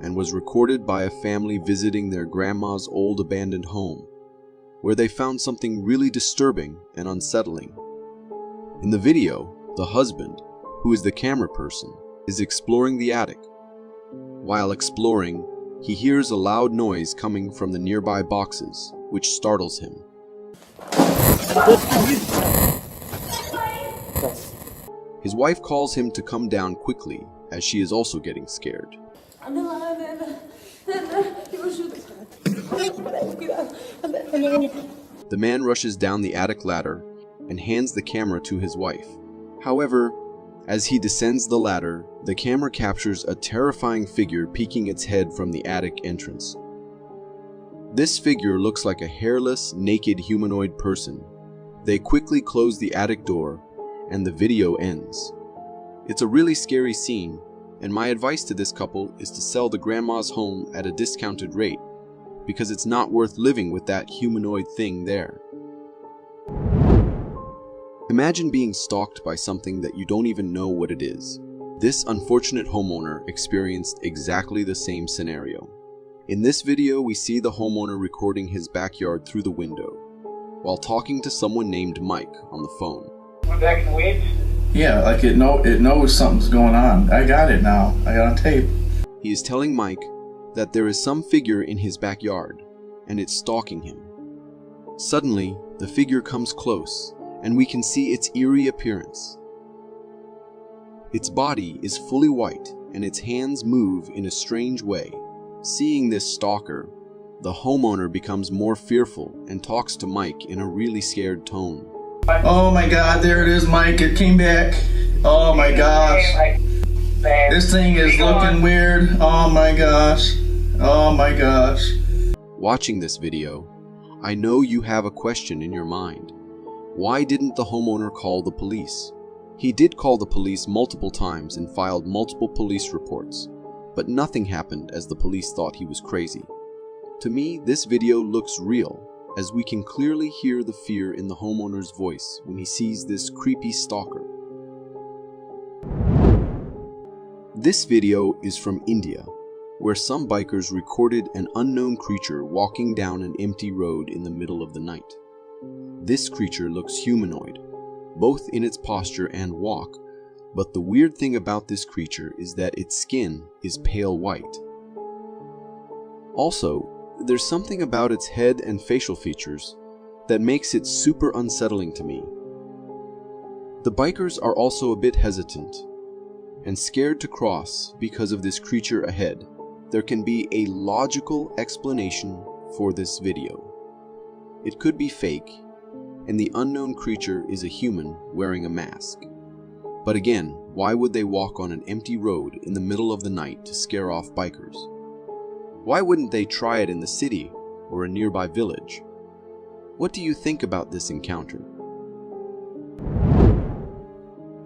and was recorded by a family visiting their grandma's old abandoned home, where they found something really disturbing and unsettling. In the video, the husband, who is the camera person, is exploring the attic. While exploring, he hears a loud noise coming from the nearby boxes, which startles him. His wife calls him to come down quickly, as she is also getting scared. The man rushes down the attic ladder and hands the camera to his wife. However, as he descends the ladder, the camera captures a terrifying figure peeking its head from the attic entrance. This figure looks like a hairless, naked humanoid person. They quickly close the attic door, and the video ends. It's a really scary scene, and my advice to this couple is to sell the grandma's home at a discounted rate, because it's not worth living with that humanoid thing there. Imagine being stalked by something that you don't even know what it is. This unfortunate homeowner experienced exactly the same scenario. In this video, we see the homeowner recording his backyard through the window, while talking to someone named Mike on the phone. We're back in weeds? Yeah, like it knows something's going on. I got it now. I got on tape. He is telling Mike that there is some figure in his backyard, and it's stalking him. Suddenly, the figure comes close, and we can see its eerie appearance. Its body is fully white, and its hands move in a strange way. Seeing this stalker, the homeowner becomes more fearful and talks to Mike in a really scared tone. Oh my god, there it is, Mike. It came back. Oh my gosh. This thing is looking weird. Oh my gosh. Oh my gosh. Watching this video, I know you have a question in your mind. Why didn't the homeowner call the police? He did call the police multiple times and filed multiple police reports, but nothing happened as the police thought he was crazy. To me, this video looks real, as we can clearly hear the fear in the homeowner's voice when he sees this creepy stalker. This video is from India, where some bikers recorded an unknown creature walking down an empty road in the middle of the night. This creature looks humanoid, both in its posture and walk, but the weird thing about this creature is that its skin is pale white. Also, there's something about its head and facial features that makes it super unsettling to me. The bikers are also a bit hesitant and scared to cross because of this creature ahead. There can be a logical explanation for this video. It could be fake, and the unknown creature is a human wearing a mask. But again, why would they walk on an empty road in the middle of the night to scare off bikers? Why wouldn't they try it in the city or a nearby village? What do you think about this encounter?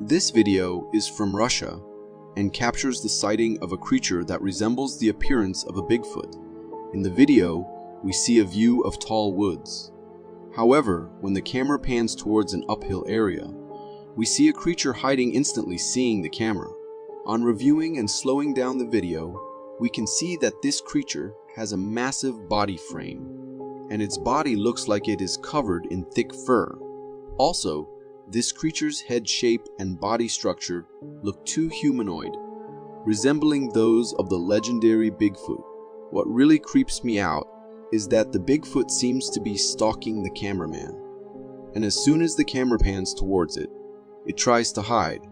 This video is from Russia and captures the sighting of a creature that resembles the appearance of a Bigfoot. In the video, we see a view of tall woods. However, when the camera pans towards an uphill area, we see a creature hiding instantly seeing the camera. On reviewing and slowing down the video, we can see that this creature has a massive body frame, and its body looks like it is covered in thick fur. Also, this creature's head shape and body structure look too humanoid, resembling those of the legendary Bigfoot. What really creeps me out is that the Bigfoot seems to be stalking the cameraman, and as soon as the camera pans towards it, it tries to hide.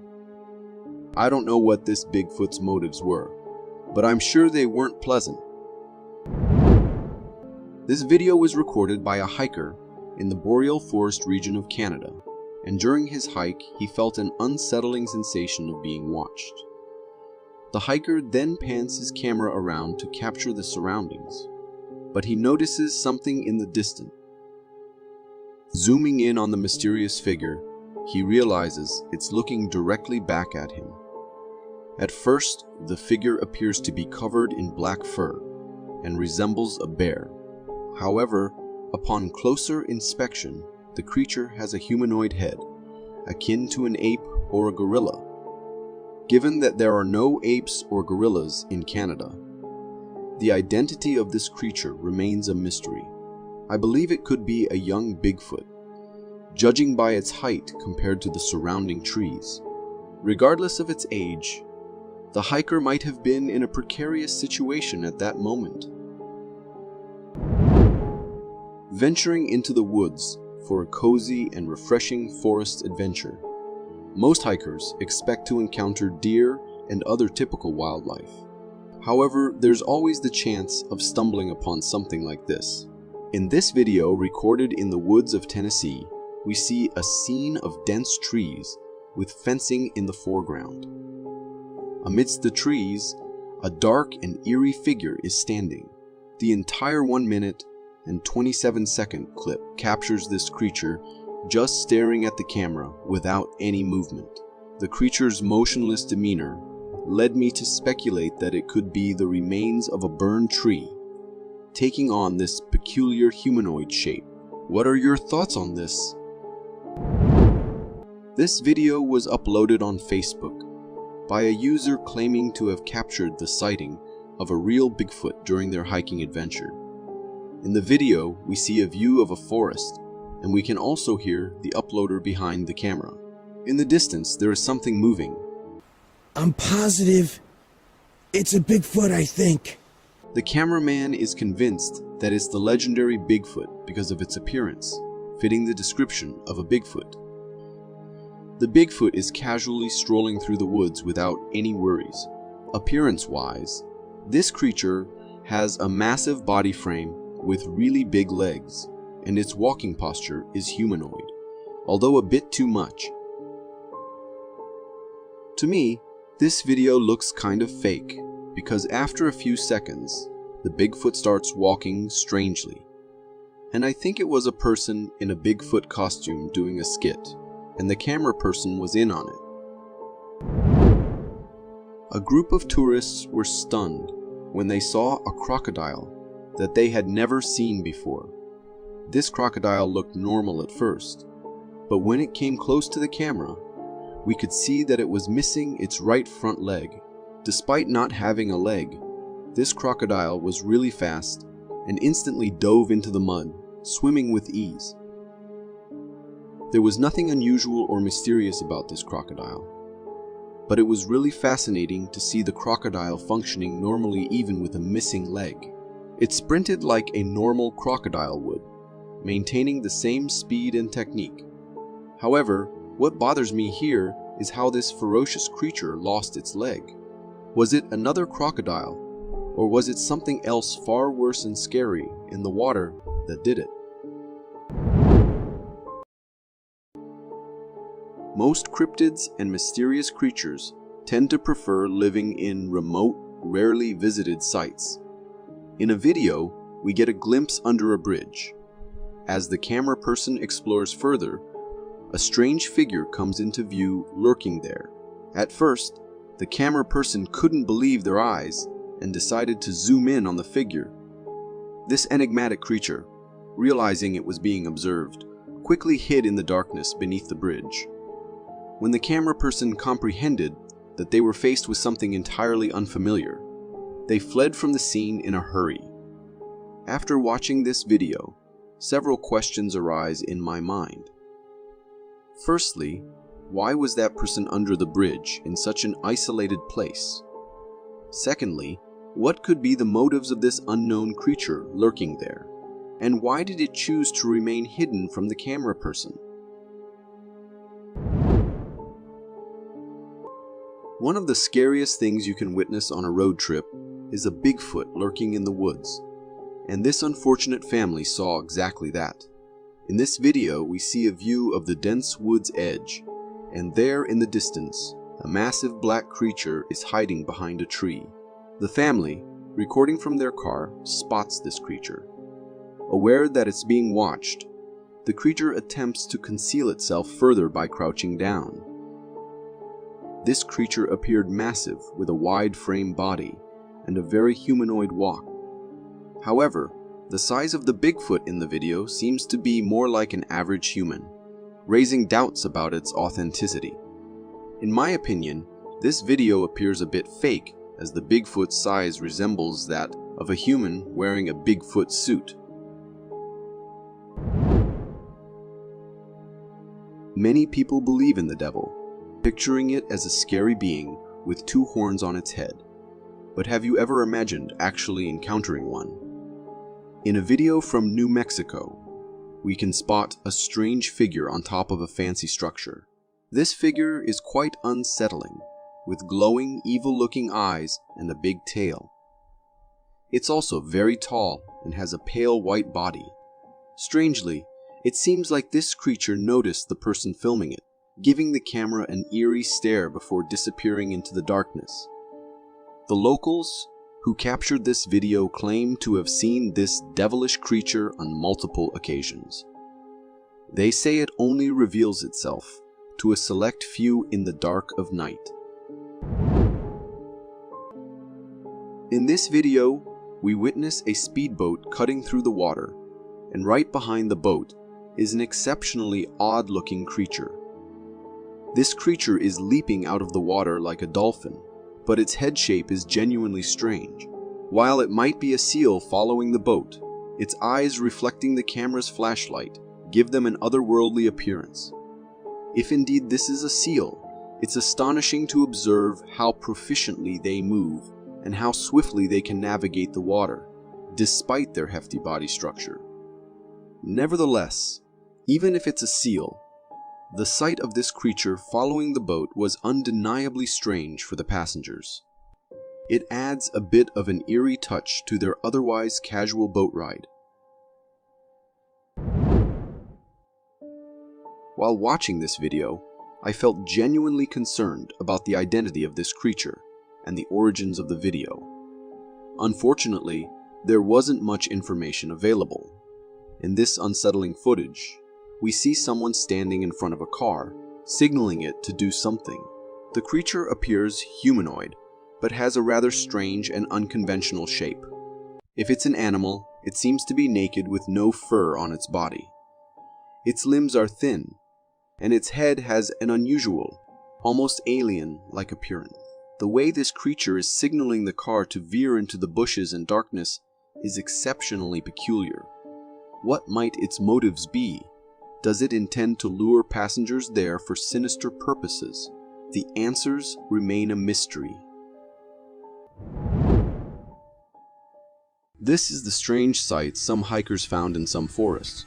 I don't know what this Bigfoot's motives were, but I'm sure they weren't pleasant. This video was recorded by a hiker in the boreal forest region of Canada, and during his hike, he felt an unsettling sensation of being watched. The hiker then pans his camera around to capture the surroundings, but he notices something in the distance. Zooming in on the mysterious figure, he realizes it's looking directly back at him. At first, the figure appears to be covered in black fur and resembles a bear. However, upon closer inspection, the creature has a humanoid head, akin to an ape or a gorilla. Given that there are no apes or gorillas in Canada, the identity of this creature remains a mystery. I believe it could be a young Bigfoot, judging by its height compared to the surrounding trees. Regardless of its age, the hiker might have been in a precarious situation at that moment. Venturing into the woods for a cozy and refreshing forest adventure. Most hikers expect to encounter deer and other typical wildlife. However, there's always the chance of stumbling upon something like this. In this video recorded in the woods of Tennessee, we see a scene of dense trees with fencing in the foreground. Amidst the trees, a dark and eerie figure is standing. The entire 1 minute and 27-second clip captures this creature just staring at the camera without any movement. The creature's motionless demeanor led me to speculate that it could be the remains of a burned tree, taking on this peculiar humanoid shape. What are your thoughts on this? This video was uploaded on Facebook by a user claiming to have captured the sighting of a real Bigfoot during their hiking adventure. In the video, we see a view of a forest, and we can also hear the uploader behind the camera. In the distance, there is something moving. I'm positive it's a Bigfoot, I think. The cameraman is convinced that it's the legendary Bigfoot because of its appearance, fitting the description of a Bigfoot. The Bigfoot is casually strolling through the woods without any worries. Appearance-wise, this creature has a massive body frame with really big legs, and its walking posture is humanoid, although a bit too much. To me, this video looks kind of fake, because after a few seconds, the Bigfoot starts walking strangely. And I think it was a person in a Bigfoot costume doing a skit, and the camera person was in on it. A group of tourists were stunned when they saw a crocodile that they had never seen before. This crocodile looked normal at first, but when it came close to the camera, we could see that it was missing its right front leg. Despite not having a leg, this crocodile was really fast and instantly dove into the mud, swimming with ease. There was nothing unusual or mysterious about this crocodile, but it was really fascinating to see the crocodile functioning normally even with a missing leg. It sprinted like a normal crocodile would, maintaining the same speed and technique. However, what bothers me here is how this ferocious creature lost its leg. Was it another crocodile, or was it something else far worse and scary in the water that did it? Most cryptids and mysterious creatures tend to prefer living in remote, rarely visited sites. In a video, we get a glimpse under a bridge. As the camera person explores further, a strange figure comes into view lurking there. At first, the camera person couldn't believe their eyes and decided to zoom in on the figure. This enigmatic creature, realizing it was being observed, quickly hid in the darkness beneath the bridge. When the camera person comprehended that they were faced with something entirely unfamiliar, they fled from the scene in a hurry. After watching this video, several questions arise in my mind. Firstly, why was that person under the bridge in such an isolated place? Secondly, what could be the motives of this unknown creature lurking there? And why did it choose to remain hidden from the camera person? One of the scariest things you can witness on a road trip is a Bigfoot lurking in the woods, and this unfortunate family saw exactly that. In this video, we see a view of the dense wood's edge, and there in the distance, a massive black creature is hiding behind a tree. The family, recording from their car, spots this creature. Aware that it's being watched, the creature attempts to conceal itself further by crouching down. This creature appeared massive with a wide frame body and a very humanoid walk. However, the size of the Bigfoot in the video seems to be more like an average human, raising doubts about its authenticity. In my opinion, this video appears a bit fake as the Bigfoot's size resembles that of a human wearing a Bigfoot suit. Many people believe in the devil, picturing it as a scary being with two horns on its head. But have you ever imagined actually encountering one? In a video from New Mexico, we can spot a strange figure on top of a fancy structure. This figure is quite unsettling, with glowing, evil-looking eyes and a big tail. It's also very tall and has a pale white body. Strangely, it seems like this creature noticed the person filming it, giving the camera an eerie stare before disappearing into the darkness. The locals who captured this video claim to have seen this devilish creature on multiple occasions. They say it only reveals itself to a select few in the dark of night. In this video, we witness a speedboat cutting through the water, and right behind the boat is an exceptionally odd-looking creature. This creature is leaping out of the water like a dolphin, but its head shape is genuinely strange. While it might be a seal following the boat, its eyes reflecting the camera's flashlight give them an otherworldly appearance. If indeed this is a seal, it's astonishing to observe how proficiently they move and how swiftly they can navigate the water, despite their hefty body structure. Nevertheless, even if it's a seal, the sight of this creature following the boat was undeniably strange for the passengers. It adds a bit of an eerie touch to their otherwise casual boat ride. While watching this video, I felt genuinely concerned about the identity of this creature and the origins of the video. Unfortunately, there wasn't much information available. In this unsettling footage, we see someone standing in front of a car, signaling it to do something. The creature appears humanoid, but has a rather strange and unconventional shape. If it's an animal, it seems to be naked with no fur on its body. Its limbs are thin, and its head has an unusual, almost alien-like appearance. The way this creature is signaling the car to veer into the bushes and darkness is exceptionally peculiar. What might its motives be? Does it intend to lure passengers there for sinister purposes? The answers remain a mystery. This is the strange sight some hikers found in some forests.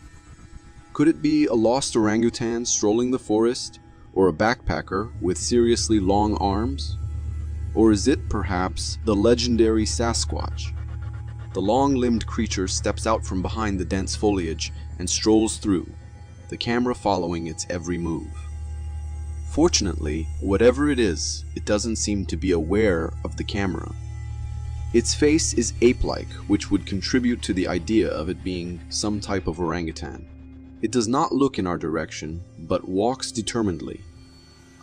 Could it be a lost orangutan strolling the forest, or a backpacker with seriously long arms? Or is it perhaps the legendary Sasquatch? The long-limbed creature steps out from behind the dense foliage and strolls through, the camera following its every move. Fortunately, whatever it is, it doesn't seem to be aware of the camera. Its face is ape-like, which would contribute to the idea of it being some type of orangutan. It does not look in our direction, but walks determinedly.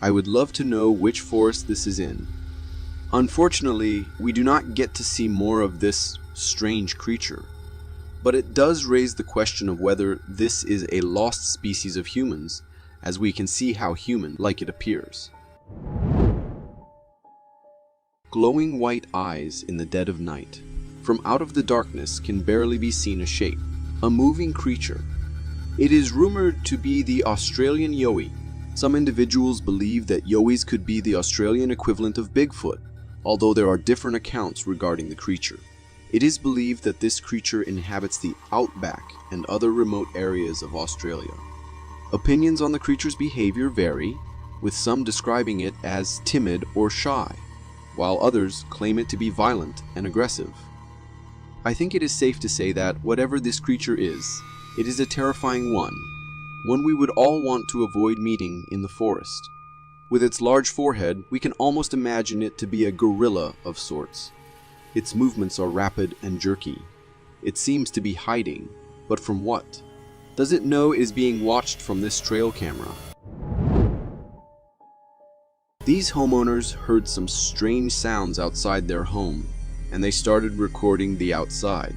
I would love to know which forest this is in. Unfortunately, we do not get to see more of this strange creature, but it does raise the question of whether this is a lost species of humans, as we can see how human-like it appears. Glowing white eyes in the dead of night. From out of the darkness can barely be seen a shape, a moving creature. It is rumored to be the Australian yowie. Some individuals believe that yowies could be the Australian equivalent of Bigfoot, although there are different accounts regarding the creature. It is believed that this creature inhabits the outback and other remote areas of Australia. Opinions on the creature's behavior vary, with some describing it as timid or shy, while others claim it to be violent and aggressive. I think it is safe to say that whatever this creature is, it is a terrifying one we would all want to avoid meeting in the forest. With its large forehead, we can almost imagine it to be a gorilla of sorts. Its movements are rapid and jerky. It seems to be hiding, but from what? Does it know it is being watched from this trail camera? These homeowners heard some strange sounds outside their home, and they started recording the outside.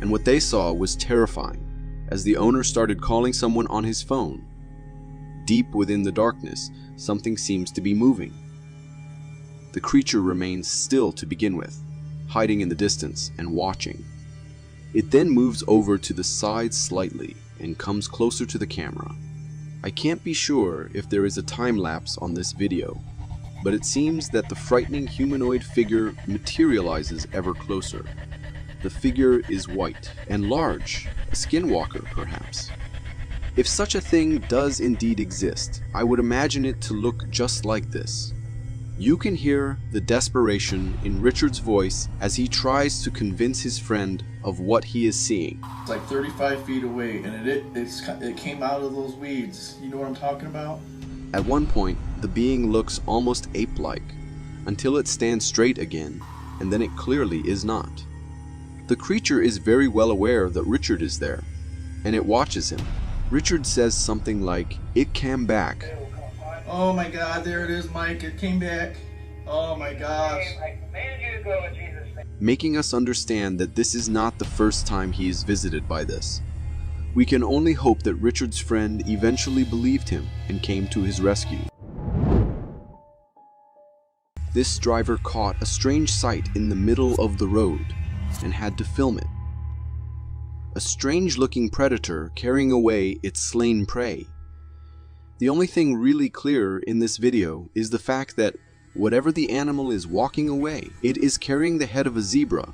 And what they saw was terrifying, as the owner started calling someone on his phone. Deep within the darkness, something seems to be moving. The creature remains still to begin with, hiding in the distance and watching. It then moves over to the side slightly and comes closer to the camera. I can't be sure if there is a time lapse on this video, but it seems that the frightening humanoid figure materializes ever closer. The figure is white and large, a skinwalker perhaps. If such a thing does indeed exist, I would imagine it to look just like this. You can hear the desperation in Richard's voice as he tries to convince his friend of what he is seeing. It's like 35 feet away, and it came out of those weeds. You know what I'm talking about? At one point, the being looks almost ape-like, until it stands straight again, and then it clearly is not. The creature is very well aware that Richard is there, and it watches him. Richard says something like, "It came back." Oh my God, there it is, Mike. It came back. Oh my gosh. Making us understand that this is not the first time he is visited by this. We can only hope that Richard's friend eventually believed him and came to his rescue. This driver caught a strange sight in the middle of the road and had to film it. A strange-looking predator carrying away its slain prey. The only thing really clear in this video is the fact that whatever the animal is walking away, it is carrying the head of a zebra.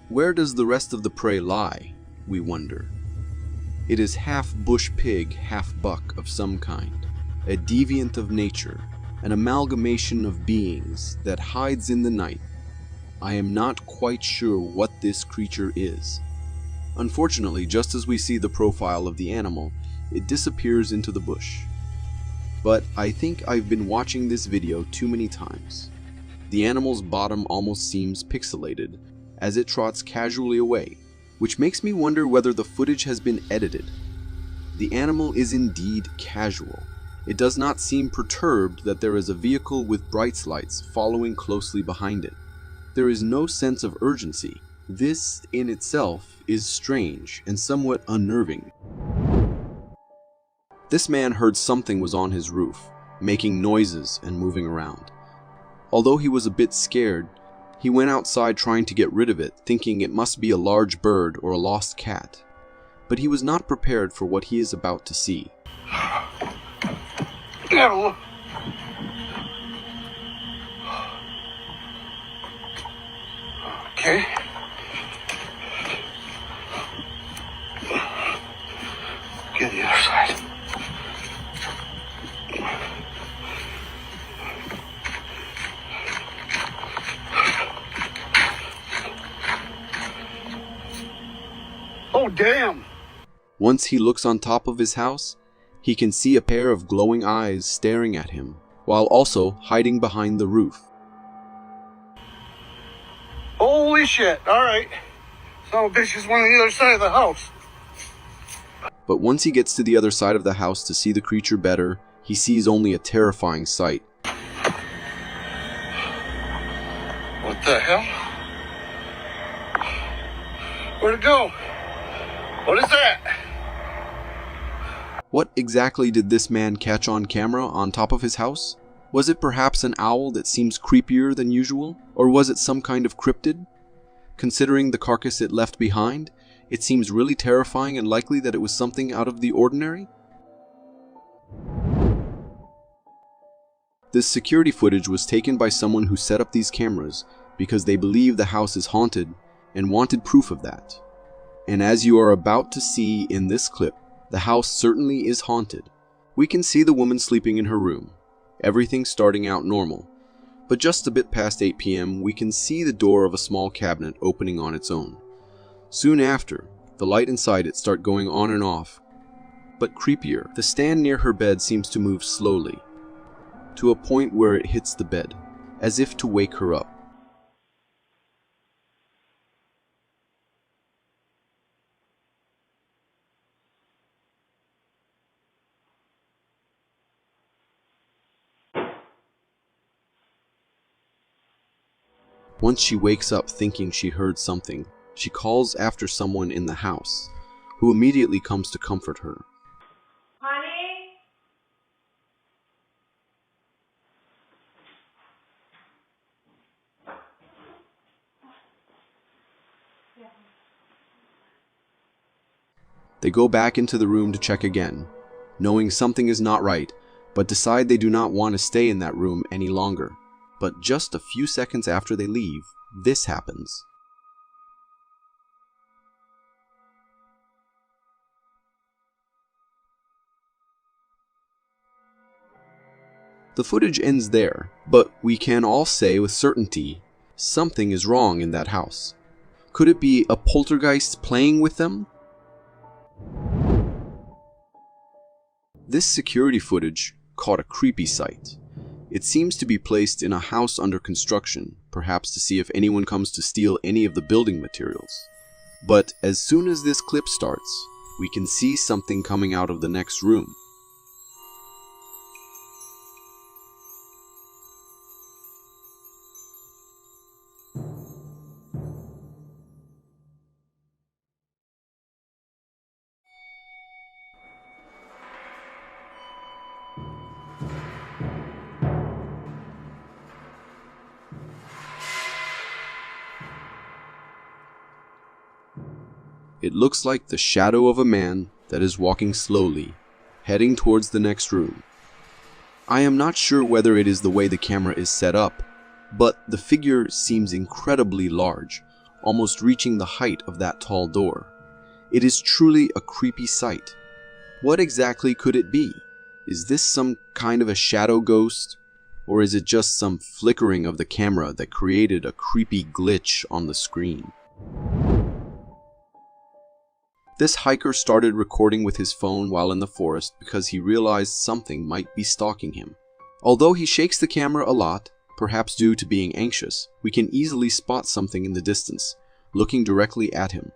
Where does the rest of the prey lie, we wonder? It is half bush pig, half buck of some kind, a deviant of nature, an amalgamation of beings that hides in the night. I am not quite sure what this creature is. Unfortunately, just as we see the profile of the animal, it disappears into the bush. But I think I've been watching this video too many times. The animal's bottom almost seems pixelated as it trots casually away, which makes me wonder whether the footage has been edited. The animal is indeed casual. It does not seem perturbed that there is a vehicle with bright lights following closely behind it. There is no sense of urgency. This in itself is strange and somewhat unnerving. This man heard something was on his roof, making noises and moving around. Although he was a bit scared, he went outside trying to get rid of it, thinking it must be a large bird or a lost cat. But he was not prepared for what he is about to see. No. Okay. Get the other side. Oh, damn! Once he looks on top of his house, he can see a pair of glowing eyes staring at him, while also hiding behind the roof. Holy shit, alright. Some bitch just went on the other side of the house. But once he gets to the other side of the house to see the creature better, he sees only a terrifying sight. What the hell? Where'd it go? What is that? What exactly did this man catch on camera on top of his house? Was it perhaps an owl that seems creepier than usual? Or was it some kind of cryptid? Considering the carcass it left behind, it seems really terrifying and likely that it was something out of the ordinary. This security footage was taken by someone who set up these cameras because they believe the house is haunted and wanted proof of that. And as you are about to see in this clip, the house certainly is haunted. We can see the woman sleeping in her room, everything starting out normal. But just a bit past 8 p.m., we can see the door of a small cabinet opening on its own. Soon after, the light inside it start going on and off. But creepier, the stand near her bed seems to move slowly, to a point where it hits the bed, as if to wake her up. Once she wakes up thinking she heard something, she calls after someone in the house, who immediately comes to comfort her. Honey? They go back into the room to check again. knowing something is not right, but decide they do not want to stay in that room any longer. But just a few seconds after they leave, this happens. The footage ends there, but we can all say with certainty something is wrong in that house. Could it be a poltergeist playing with them? This security footage caught a creepy sight. It seems to be placed in a house under construction, perhaps to see if anyone comes to steal any of the building materials. But as soon as this clip starts, we can see something coming out of the next room. It looks like the shadow of a man that is walking slowly, heading towards the next room. I am not sure whether it is the way the camera is set up, but the figure seems incredibly large, almost reaching the height of that tall door. It is truly a creepy sight. What exactly could it be? Is this some kind of a shadow ghost? Or is it just some flickering of the camera that created a creepy glitch on the screen? This hiker started recording with his phone while in the forest because he realized something might be stalking him. Although he shakes the camera a lot, perhaps due to being anxious, we can easily spot something in the distance, looking directly at him.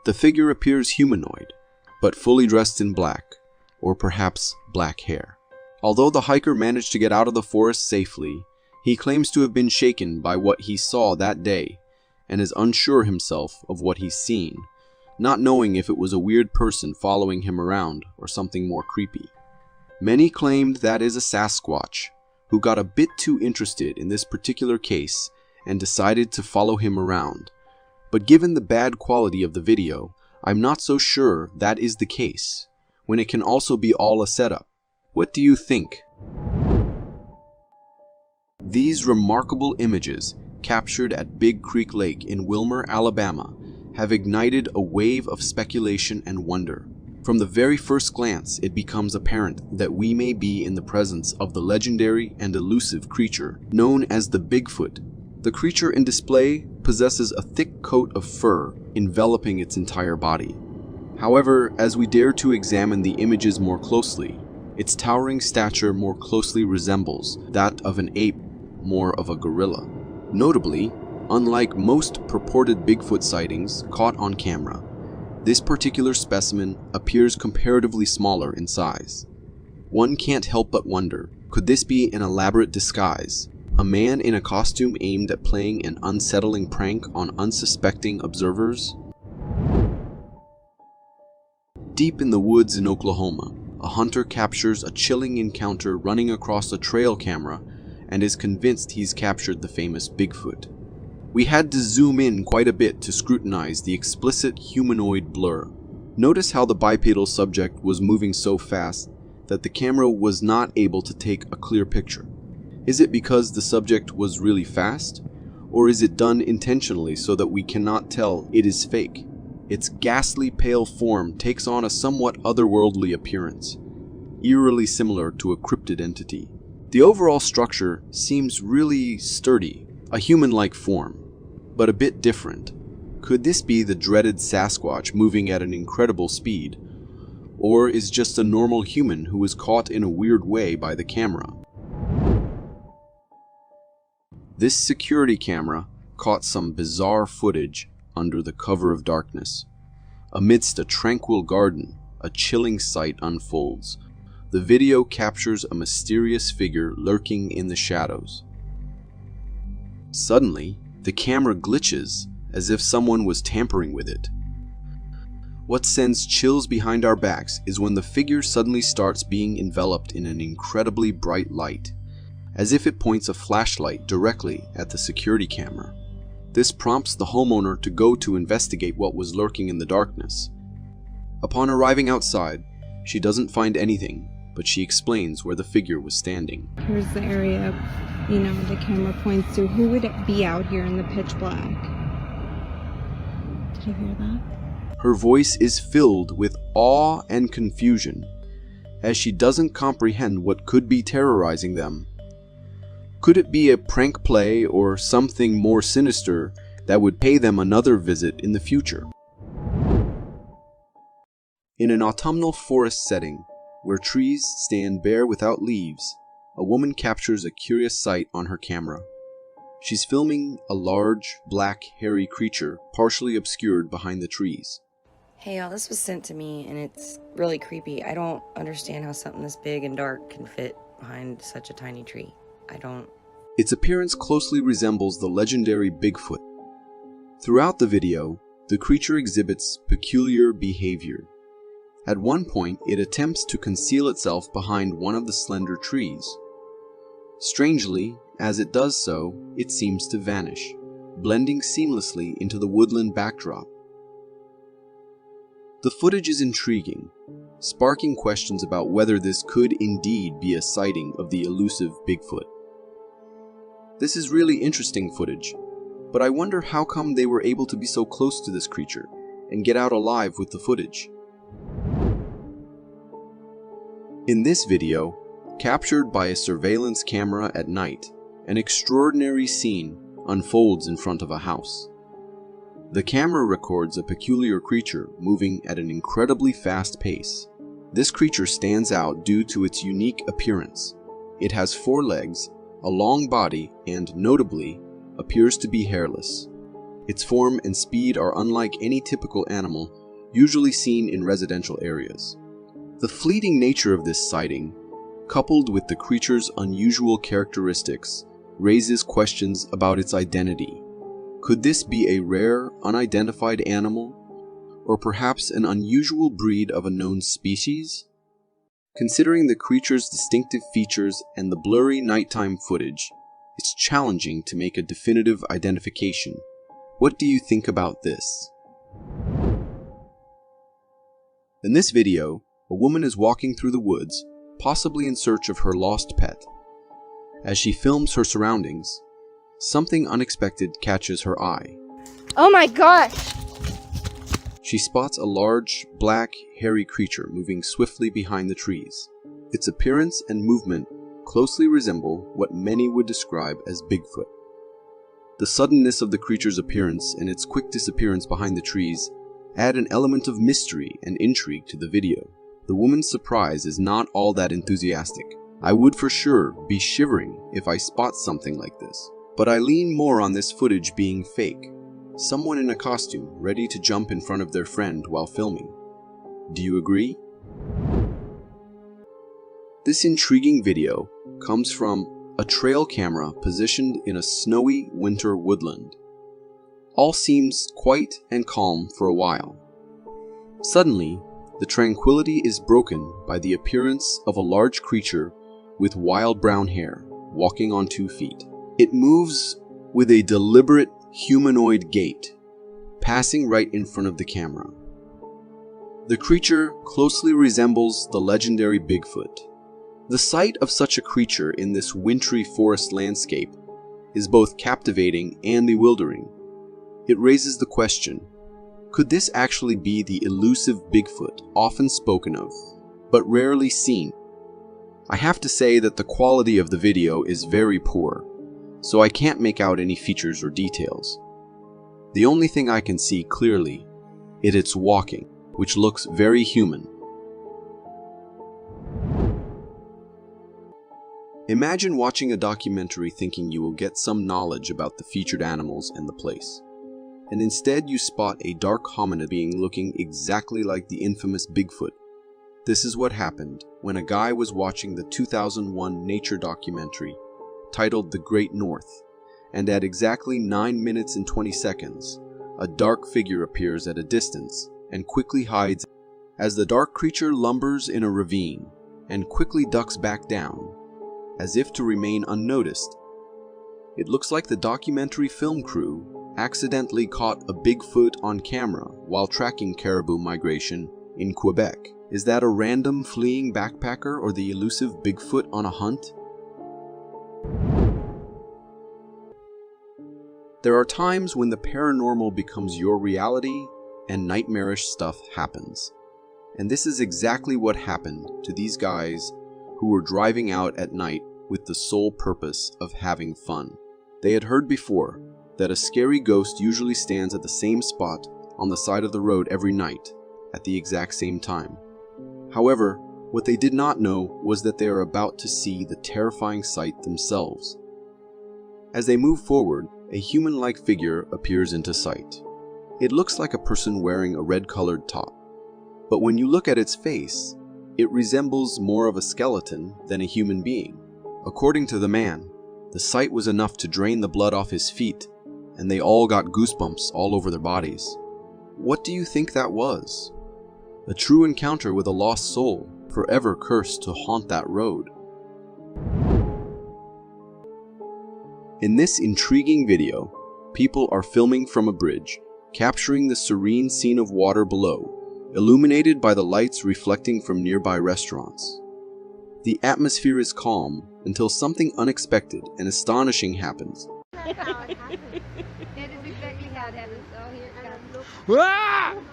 The figure appears humanoid, but fully dressed in black, or perhaps black hair. Although the hiker managed to get out of the forest safely, he claims to have been shaken by what he saw that day, and is unsure himself of what he's seen, not knowing if it was a weird person following him around or something more creepy. Many claimed that is a Sasquatch, who got a bit too interested in this particular case and decided to follow him around. But given the bad quality of the video, I'm not so sure that is the case, when it can also be all a setup. What do you think? These remarkable images, captured at Big Creek Lake in Wilmer, Alabama, have ignited a wave of speculation and wonder. From the very first glance, it becomes apparent that we may be in the presence of the legendary and elusive creature known as the Bigfoot. The creature in display possesses a thick coat of fur enveloping its entire body. However, as we dare to examine the images more closely, its towering stature more closely resembles that of an ape, more of a gorilla. Notably, unlike most purported Bigfoot sightings caught on camera, this particular specimen appears comparatively smaller in size. One can't help but wonder, could this be an elaborate disguise? A man in a costume aimed at playing an unsettling prank on unsuspecting observers? Deep in the woods in Oklahoma, a hunter captures a chilling encounter running across a trail camera and is convinced he's captured the famous Bigfoot. We had to zoom in quite a bit to scrutinize the explicit humanoid blur. Notice how the bipedal subject was moving so fast that the camera was not able to take a clear picture. Is it because the subject was really fast? Or is it done intentionally so that we cannot tell it is fake? Its ghastly pale form takes on a somewhat otherworldly appearance, eerily similar to a cryptid entity. The overall structure seems really sturdy, a human-like form, but a bit different. Could this be the dreaded Sasquatch moving at an incredible speed? Or is just a normal human who was caught in a weird way by the camera? This security camera caught some bizarre footage under the cover of darkness. Amidst a tranquil garden, a chilling sight unfolds. The video captures a mysterious figure lurking in the shadows. Suddenly, the camera glitches as if someone was tampering with it. What sends chills behind our backs is when the figure suddenly starts being enveloped in an incredibly bright light, as if it points a flashlight directly at the security camera. This prompts the homeowner to go to investigate what was lurking in the darkness. Upon arriving outside, She doesn't find anything, but she explains where the figure was standing. Here's the area, the camera points to. Who would it be out here in the pitch black? Did you hear that? Her voice is filled with awe and confusion, as she doesn't comprehend what could be terrorizing them. Could it be a prank play or something more sinister that would pay them another visit in the future? In an autumnal forest setting, where trees stand bare without leaves, a woman captures a curious sight on her camera. She's filming a large, black, hairy creature partially obscured behind the trees. Hey y'all, this was sent to me and it's really creepy. I don't understand how something this big and dark can fit behind such a tiny tree. Its appearance closely resembles the legendary Bigfoot. Throughout the video, the creature exhibits peculiar behavior. At one point, it attempts to conceal itself behind one of the slender trees. Strangely, as it does so, it seems to vanish, blending seamlessly into the woodland backdrop. The footage is intriguing, sparking questions about whether this could indeed be a sighting of the elusive Bigfoot. This is really interesting footage, but I wonder how come they were able to be so close to this creature and get out alive with the footage. In this video, captured by a surveillance camera at night, an extraordinary scene unfolds in front of a house. The camera records a peculiar creature moving at an incredibly fast pace. This creature stands out due to its unique appearance. It has 4 legs, a long body, and notably, appears to be hairless. Its form and speed are unlike any typical animal usually seen in residential areas. The fleeting nature of this sighting, coupled with the creature's unusual characteristics, raises questions about its identity. Could this be a rare, unidentified animal, or perhaps an unusual breed of a known species? Considering the creature's distinctive features and the blurry nighttime footage, it's challenging to make a definitive identification. What do you think about this? In this video, a woman is walking through the woods, possibly in search of her lost pet. As she films her surroundings, something unexpected catches her eye. Oh my gosh! She spots a large, black, hairy creature moving swiftly behind the trees. Its appearance and movement closely resemble what many would describe as Bigfoot. The suddenness of the creature's appearance and its quick disappearance behind the trees add an element of mystery and intrigue to the video. The woman's surprise is not all that enthusiastic. I would for sure be shivering if I spot something like this, but I lean more on this footage being fake. Someone in a costume ready to jump in front of their friend while filming. Do you agree? This intriguing video comes from a trail camera positioned in a snowy winter woodland. All seems quiet and calm for a while. Suddenly, the tranquility is broken by the appearance of a large creature with wild brown hair walking on 2 feet. It moves with a deliberate humanoid gait, passing right in front of the camera. The creature closely resembles the legendary Bigfoot. The sight of such a creature in this wintry forest landscape is both captivating and bewildering. It raises the question, could this actually be the elusive Bigfoot often spoken of, but rarely seen? I have to say that the quality of the video is very poor, so I can't make out any features or details. The only thing I can see clearly is its walking, which looks very human. Imagine watching a documentary thinking you will get some knowledge about the featured animals and the place, and instead you spot a dark hominid being looking exactly like the infamous Bigfoot. This is what happened when a guy was watching the 2001 nature documentary titled The Great North, and at exactly 9 minutes and 20 seconds, a dark figure appears at a distance and quickly hides as the dark creature lumbers in a ravine and quickly ducks back down, as if to remain unnoticed. It looks like the documentary film crew accidentally caught a Bigfoot on camera while tracking caribou migration in Quebec. Is that a random fleeing backpacker or the elusive Bigfoot on a hunt? There are times when the paranormal becomes your reality and nightmarish stuff happens. And this is exactly what happened to these guys who were driving out at night with the sole purpose of having fun. They had heard before that a scary ghost usually stands at the same spot on the side of the road every night at the exact same time. However, what they did not know was that they are about to see the terrifying sight themselves. As they move forward, a human-like figure appears into sight. It looks like a person wearing a red-colored top, but when you look at its face, it resembles more of a skeleton than a human being. According to the man, the sight was enough to drain the blood off his feet, and they all got goosebumps all over their bodies. What do you think that was? A true encounter with a lost soul, forever cursed to haunt that road. In this intriguing video, people are filming from a bridge, capturing the serene scene of water below, illuminated by the lights reflecting from nearby restaurants. The atmosphere is calm until something unexpected and astonishing happens. That is exactly how it happens. Oh, here it comes.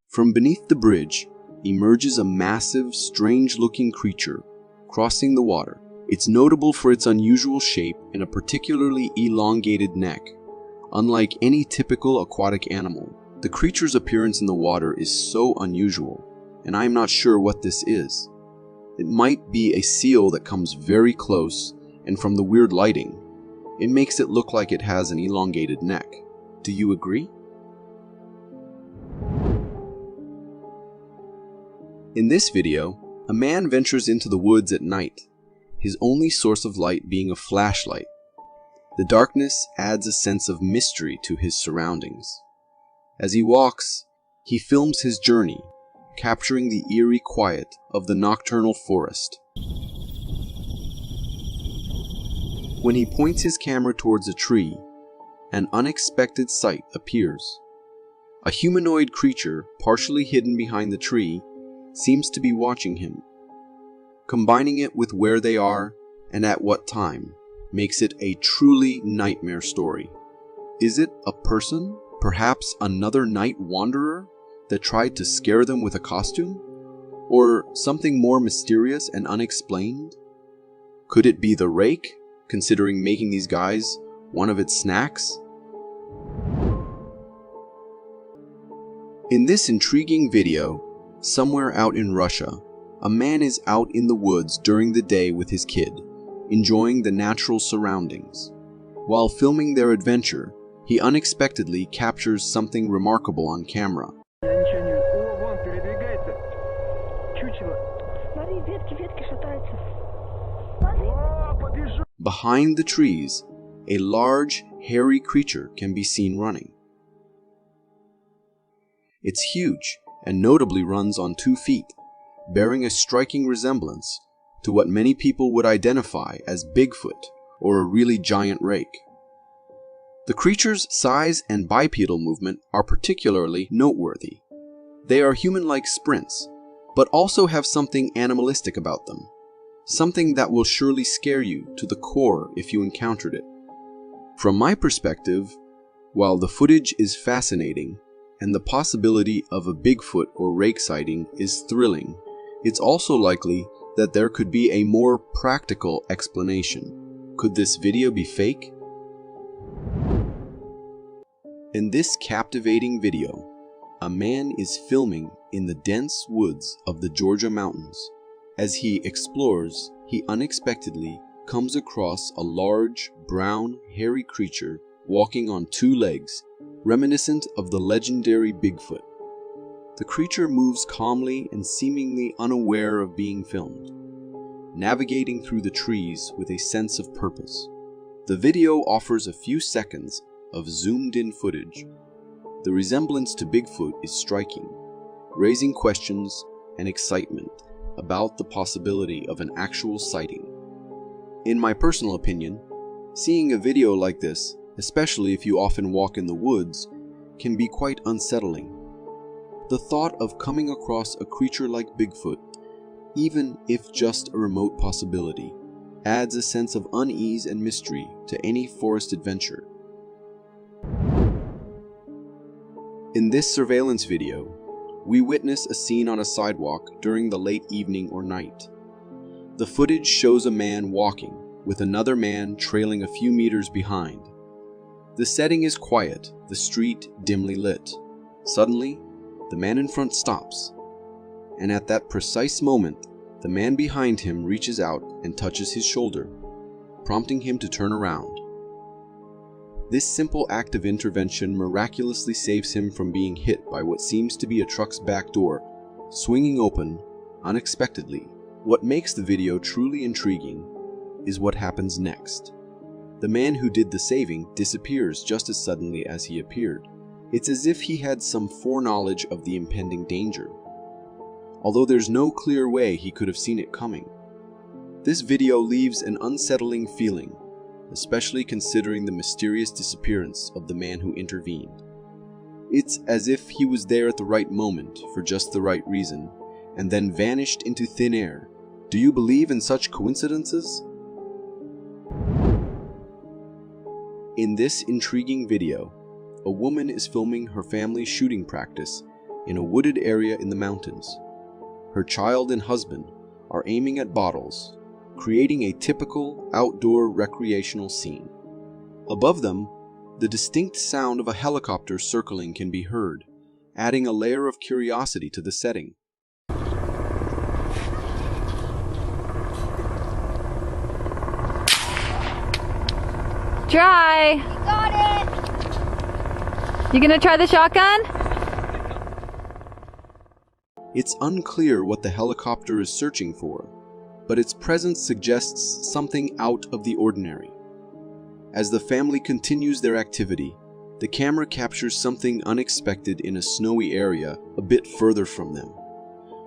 From beneath the bridge emerges a massive, strange-looking creature crossing the water. It's notable for its unusual shape and a particularly elongated neck. Unlike any typical aquatic animal, the creature's appearance in the water is so unusual, and I am not sure what this is. It might be a seal that comes very close, and from the weird lighting, it makes it look like it has an elongated neck. Do you agree? In this video, a man ventures into the woods at night, his only source of light being a flashlight. The darkness adds a sense of mystery to his surroundings. As he walks, he films his journey, capturing the eerie quiet of the nocturnal forest. When he points his camera towards a tree, an unexpected sight appears. A humanoid creature, partially hidden behind the tree, seems to be watching him. Combining it with where they are and at what time makes it a truly nightmare story. Is it a person, perhaps another night wanderer, that tried to scare them with a costume? Or something more mysterious and unexplained? Could it be the rake, considering making these guys one of its snacks? In this intriguing video, somewhere out in Russia, a man is out in the woods during the day with his kid, enjoying the natural surroundings. While filming their adventure, he unexpectedly captures something remarkable on camera. Behind the trees, a large, hairy creature can be seen running. It's huge and notably runs on 2 feet, bearing a striking resemblance to what many people would identify as Bigfoot or a really giant rake. The creature's size and bipedal movement are particularly noteworthy. They are human-like sprints, but also have something animalistic about them, something that will surely scare you to the core if you encountered it. From my perspective, while the footage is fascinating and the possibility of a Bigfoot or rake sighting is thrilling, it's also likely that there could be a more practical explanation. Could this video be fake? In this captivating video, a man is filming in the dense woods of the Georgia mountains. As he explores, he unexpectedly comes across a large, brown, hairy creature walking on 2 legs, reminiscent of the legendary Bigfoot. The creature moves calmly and seemingly unaware of being filmed, navigating through the trees with a sense of purpose. The video offers a few seconds of zoomed-in footage. The resemblance to Bigfoot is striking, raising questions and excitement about the possibility of an actual sighting. In my personal opinion, seeing a video like this, especially if you often walk in the woods, can be quite unsettling. The thought of coming across a creature like Bigfoot, even if just a remote possibility, adds a sense of unease and mystery to any forest adventure. In this surveillance video, we witness a scene on a sidewalk during the late evening or night. The footage shows a man walking, with another man trailing a few meters behind. The setting is quiet, the street dimly lit. Suddenly, the man in front stops, and at that precise moment, the man behind him reaches out and touches his shoulder, prompting him to turn around. This simple act of intervention miraculously saves him from being hit by what seems to be a truck's back door, swinging open unexpectedly. What makes the video truly intriguing is what happens next. The man who did the saving disappears just as suddenly as he appeared. It's as if he had some foreknowledge of the impending danger, although there's no clear way he could have seen it coming. This video leaves an unsettling feeling, especially considering the mysterious disappearance of the man who intervened. It's as if he was there at the right moment for just the right reason, and then vanished into thin air. Do you believe in such coincidences? In this intriguing video, a woman is filming her family's shooting practice in a wooded area in the mountains. Her child and husband are aiming at bottles, creating a typical outdoor recreational scene. Above them, the distinct sound of a helicopter circling can be heard, adding a layer of curiosity to the setting. Try! You got it! You gonna try the shotgun? It's unclear what the helicopter is searching for, but its presence suggests something out of the ordinary. As the family continues their activity, the camera captures something unexpected in a snowy area a bit further from them.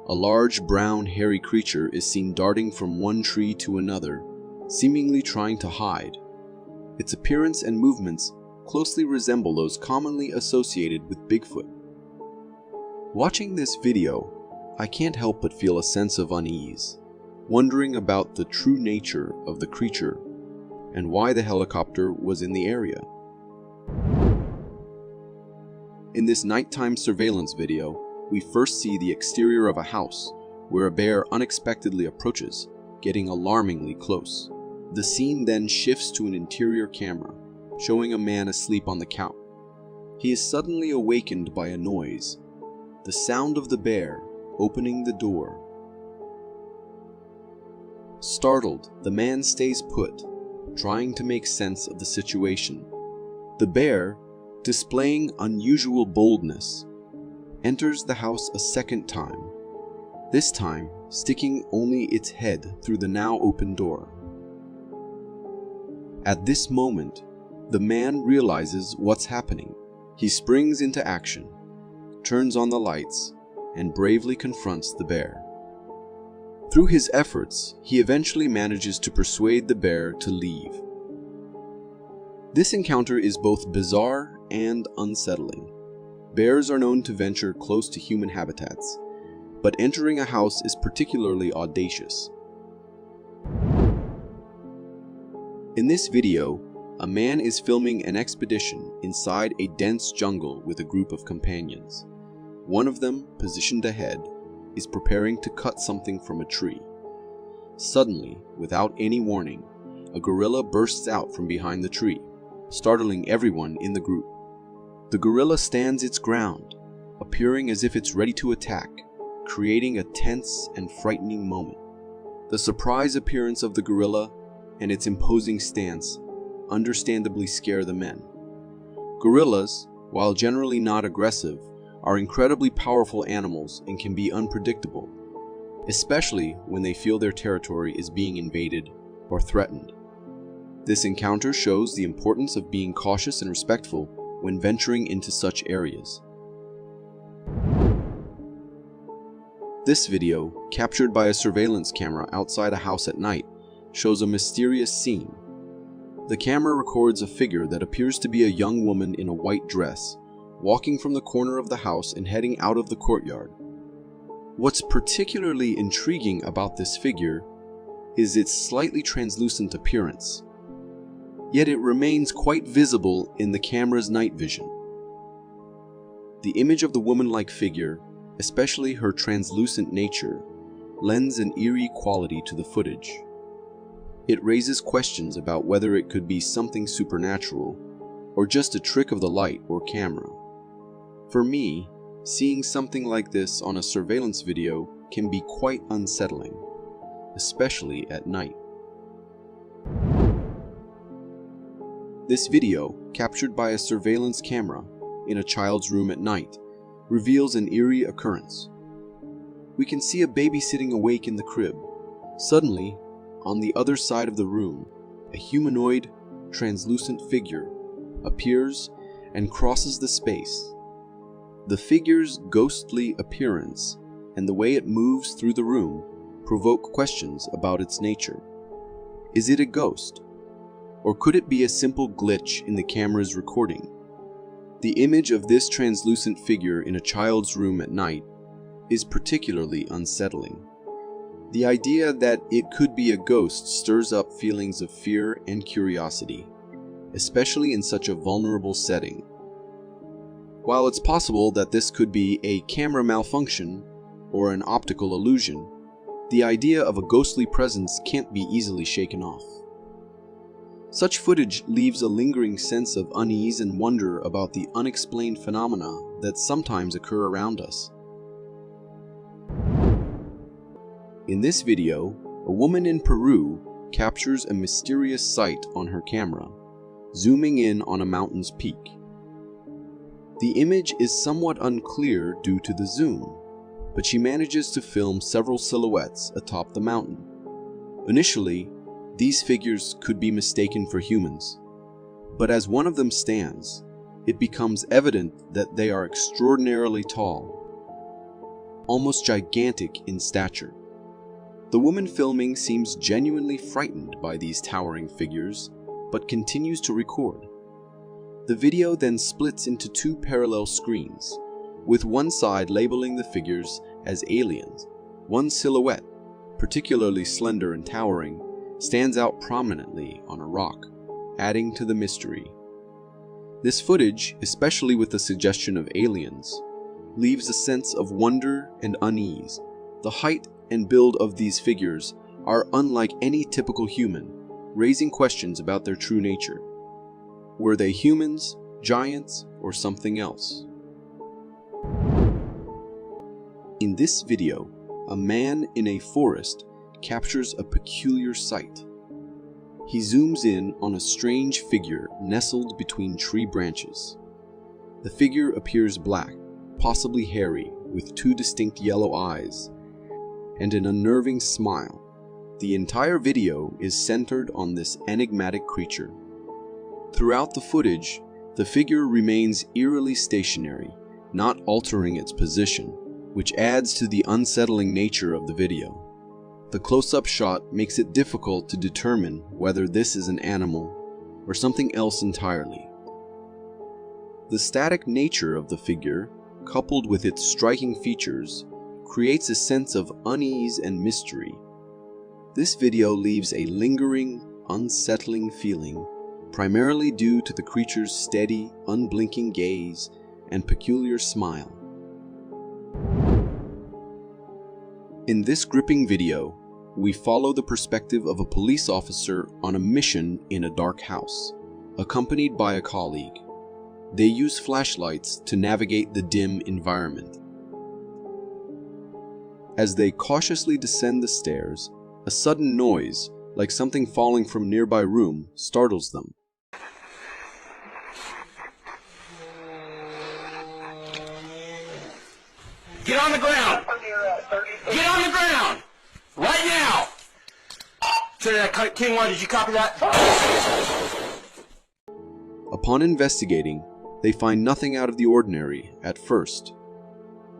A large brown hairy creature is seen darting from one tree to another, seemingly trying to hide. Its appearance and movements closely resemble those commonly associated with Bigfoot. Watching this video, I can't help but feel a sense of unease, wondering about the true nature of the creature and why the helicopter was in the area. In this nighttime surveillance video, we first see the exterior of a house where a bear unexpectedly approaches, getting alarmingly close. The scene then shifts to an interior camera, showing a man asleep on the couch. He is suddenly awakened by a noise, the sound of the bear opening the door. Startled, the man stays put, trying to make sense of the situation. The bear, displaying unusual boldness, enters the house a second time, this time sticking only its head through the now open door. At this moment, the man realizes what's happening. He springs into action, turns on the lights, and bravely confronts the bear. Through his efforts, he eventually manages to persuade the bear to leave. This encounter is both bizarre and unsettling. Bears are known to venture close to human habitats, but entering a house is particularly audacious. In this video, a man is filming an expedition inside a dense jungle with a group of companions. One of them, positioned ahead, is preparing to cut something from a tree. Suddenly, without any warning, a gorilla bursts out from behind the tree, startling everyone in the group. The gorilla stands its ground, appearing as if it's ready to attack, creating a tense and frightening moment. The surprise appearance of the gorilla and its imposing stance understandably scare the men. Gorillas, while generally not aggressive, are incredibly powerful animals and can be unpredictable, especially when they feel their territory is being invaded or threatened. This encounter shows the importance of being cautious and respectful when venturing into such areas. This video, captured by a surveillance camera outside a house at night, shows a mysterious scene. The camera records a figure that appears to be a young woman in a white dress, walking from the corner of the house and heading out of the courtyard. What's particularly intriguing about this figure is its slightly translucent appearance, yet it remains quite visible in the camera's night vision. The image of the woman-like figure, especially her translucent nature, lends an eerie quality to the footage. It raises questions about whether it could be something supernatural or just a trick of the light or camera. For me, seeing something like this on a surveillance video can be quite unsettling, especially at night. This video, captured by a surveillance camera in a child's room at night, reveals an eerie occurrence. We can see a baby sitting awake in the crib. Suddenly, on the other side of the room, a humanoid, translucent figure appears and crosses the space. The figure's ghostly appearance and the way it moves through the room provoke questions about its nature. Is it a ghost? Or could it be a simple glitch in the camera's recording? The image of this translucent figure in a child's room at night is particularly unsettling. The idea that it could be a ghost stirs up feelings of fear and curiosity, especially in such a vulnerable setting. While it's possible that this could be a camera malfunction or an optical illusion, the idea of a ghostly presence can't be easily shaken off. Such footage leaves a lingering sense of unease and wonder about the unexplained phenomena that sometimes occur around us. In this video, a woman in Peru captures a mysterious sight on her camera, zooming in on a mountain's peak. The image is somewhat unclear due to the zoom, but she manages to film several silhouettes atop the mountain. Initially, these figures could be mistaken for humans, but as one of them stands, it becomes evident that they are extraordinarily tall, almost gigantic in stature. The woman filming seems genuinely frightened by these towering figures, but continues to record. The video then splits into two parallel screens, with one side labeling the figures as aliens. One silhouette, particularly slender and towering, stands out prominently on a rock, adding to the mystery. This footage, especially with the suggestion of aliens, leaves a sense of wonder and unease. The height and build of these figures are unlike any typical human, raising questions about their true nature. Were they humans, giants, or something else? In this video, a man in a forest captures a peculiar sight. He zooms in on a strange figure nestled between tree branches. The figure appears black, possibly hairy, with two distinct yellow eyes, and an unnerving smile. The entire video is centered on this enigmatic creature. Throughout the footage, the figure remains eerily stationary, not altering its position, which adds to the unsettling nature of the video. The close-up shot makes it difficult to determine whether this is an animal or something else entirely. The static nature of the figure, coupled with its striking features, creates a sense of unease and mystery. This video leaves a lingering, unsettling feeling, primarily due to the creature's steady, unblinking gaze and peculiar smile. In this gripping video, we follow the perspective of a police officer on a mission in a dark house, accompanied by a colleague. They use flashlights to navigate the dim environment. As they cautiously descend the stairs, a sudden noise, like something falling from a nearby room, startles them. Get on the ground! Get on the ground! Right now! Trinidad King 1, did you copy that? Upon investigating, they find nothing out of the ordinary at first.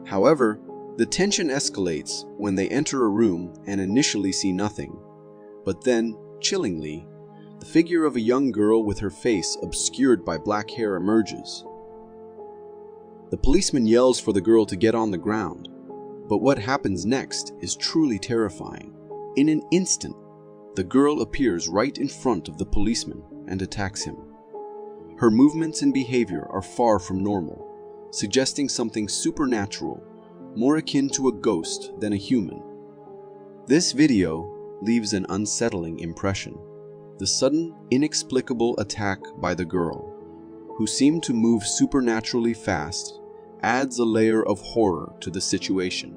However, the tension escalates when they enter a room and initially see nothing. But then, chillingly, the figure of a young girl with her face obscured by black hair emerges. The policeman yells for the girl to get on the ground, but what happens next is truly terrifying. In an instant, the girl appears right in front of the policeman and attacks him. Her movements and behavior are far from normal, suggesting something supernatural, more akin to a ghost than a human. This video leaves an unsettling impression. The sudden, inexplicable attack by the girl, who seemed to move supernaturally fast, adds a layer of horror to the situation.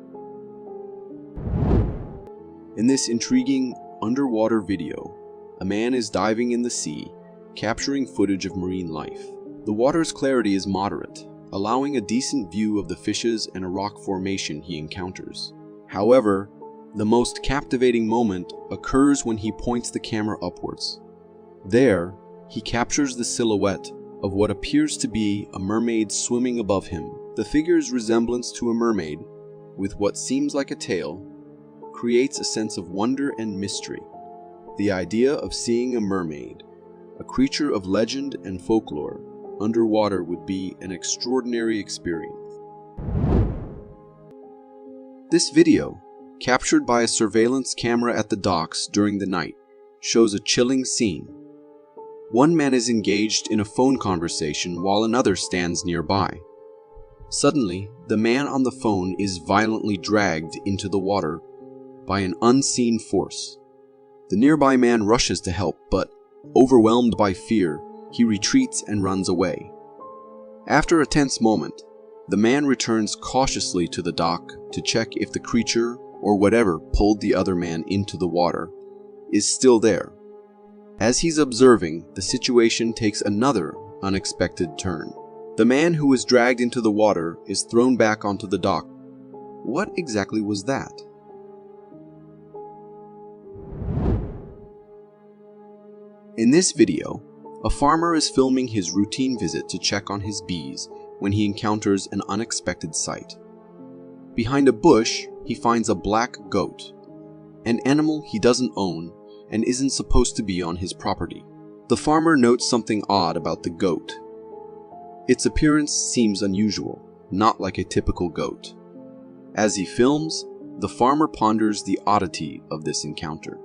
In this intriguing underwater video, a man is diving in the sea, capturing footage of marine life. The water's clarity is moderate, allowing a decent view of the fishes and a rock formation he encounters. However, the most captivating moment occurs when he points the camera upwards. There, he captures the silhouette of what appears to be a mermaid swimming above him. The figure's resemblance to a mermaid, with what seems like a tail, creates a sense of wonder and mystery. The idea of seeing a mermaid, a creature of legend and folklore, underwater would be an extraordinary experience. This video, captured by a surveillance camera at the docks during the night, shows a chilling scene. One man is engaged in a phone conversation while another stands nearby. Suddenly, the man on the phone is violently dragged into the water by an unseen force. The nearby man rushes to help, but, overwhelmed by fear, he retreats and runs away. After a tense moment, the man returns cautiously to the dock to check if the creature, or whatever pulled the other man into the water, is still there. As he's observing, the situation takes another unexpected turn. The man who was dragged into the water is thrown back onto the dock. What exactly was that? In this video, a farmer is filming his routine visit to check on his bees when he encounters an unexpected sight. Behind a bush, he finds a black goat, an animal he doesn't own and isn't supposed to be on his property. The farmer notes something odd about the goat. Its appearance seems unusual, not like a typical goat. As he films, the farmer ponders the oddity of this encounter.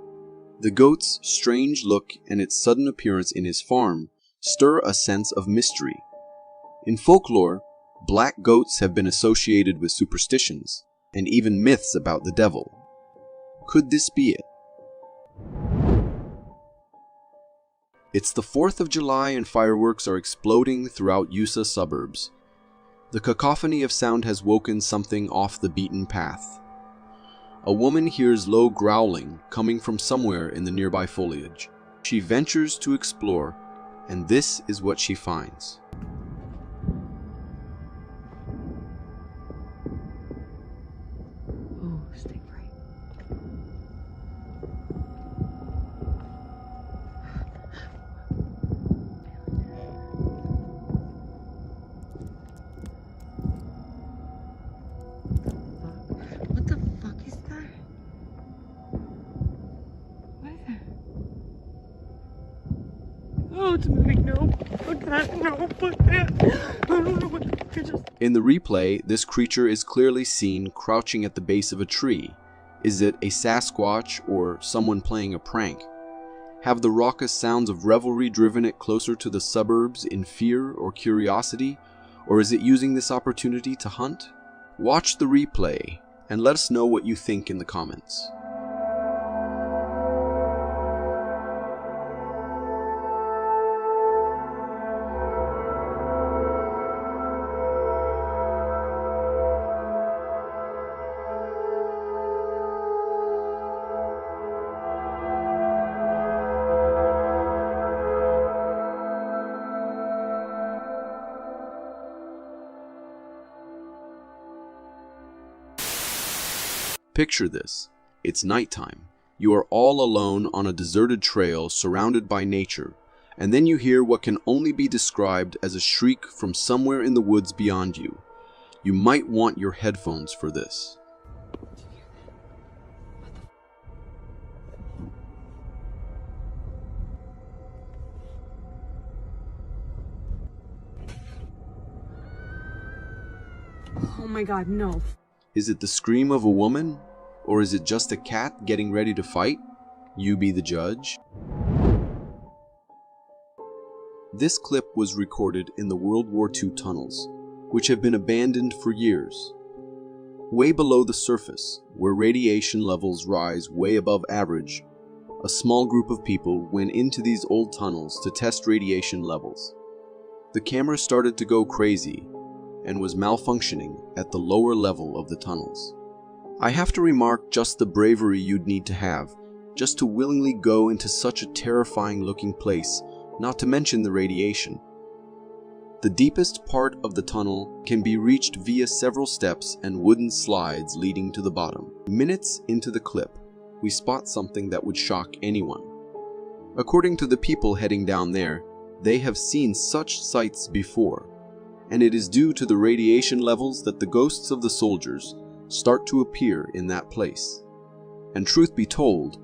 The goat's strange look and its sudden appearance in his farm stir a sense of mystery. In folklore, black goats have been associated with superstitions and even myths about the devil. Could this be it? It's the 4th of July and fireworks are exploding throughout USA suburbs. The cacophony of sound has woken something off the beaten path. A woman hears low growling coming from somewhere in the nearby foliage. She ventures to explore, and this is what she finds. Oh, stay bright. What the fuck is that? What is that? Oh, it's moving. No, put that. No, put that. I don't know what the fuck I just. In the replay, this creature is clearly seen crouching at the base of a tree. Is it a Sasquatch or someone playing a prank? Have the raucous sounds of revelry driven it closer to the suburbs in fear or curiosity, or is it using this opportunity to hunt? Watch the replay and let us know what you think in the comments. Picture this. It's nighttime. You are all alone on a deserted trail surrounded by nature, and then you hear what can only be described as a shriek from somewhere in the woods beyond you. You might want your headphones for this. Oh my god, no. Is it the scream of a woman? Or is it just a cat getting ready to fight? You be the judge. This clip was recorded in the World War II tunnels, which have been abandoned for years. Way below the surface, where radiation levels rise way above average, a small group of people went into these old tunnels to test radiation levels. The camera started to go crazy and was malfunctioning at the lower level of the tunnels. I have to remark just the bravery you'd need to have just to willingly go into such a terrifying looking place, not to mention the radiation. The deepest part of the tunnel can be reached via several steps and wooden slides leading to the bottom. Minutes into the clip, we spot something that would shock anyone. According to the people heading down there, they have seen such sights before, and it is due to the radiation levels that the ghosts of the soldiers start to appear in that place. And truth be told,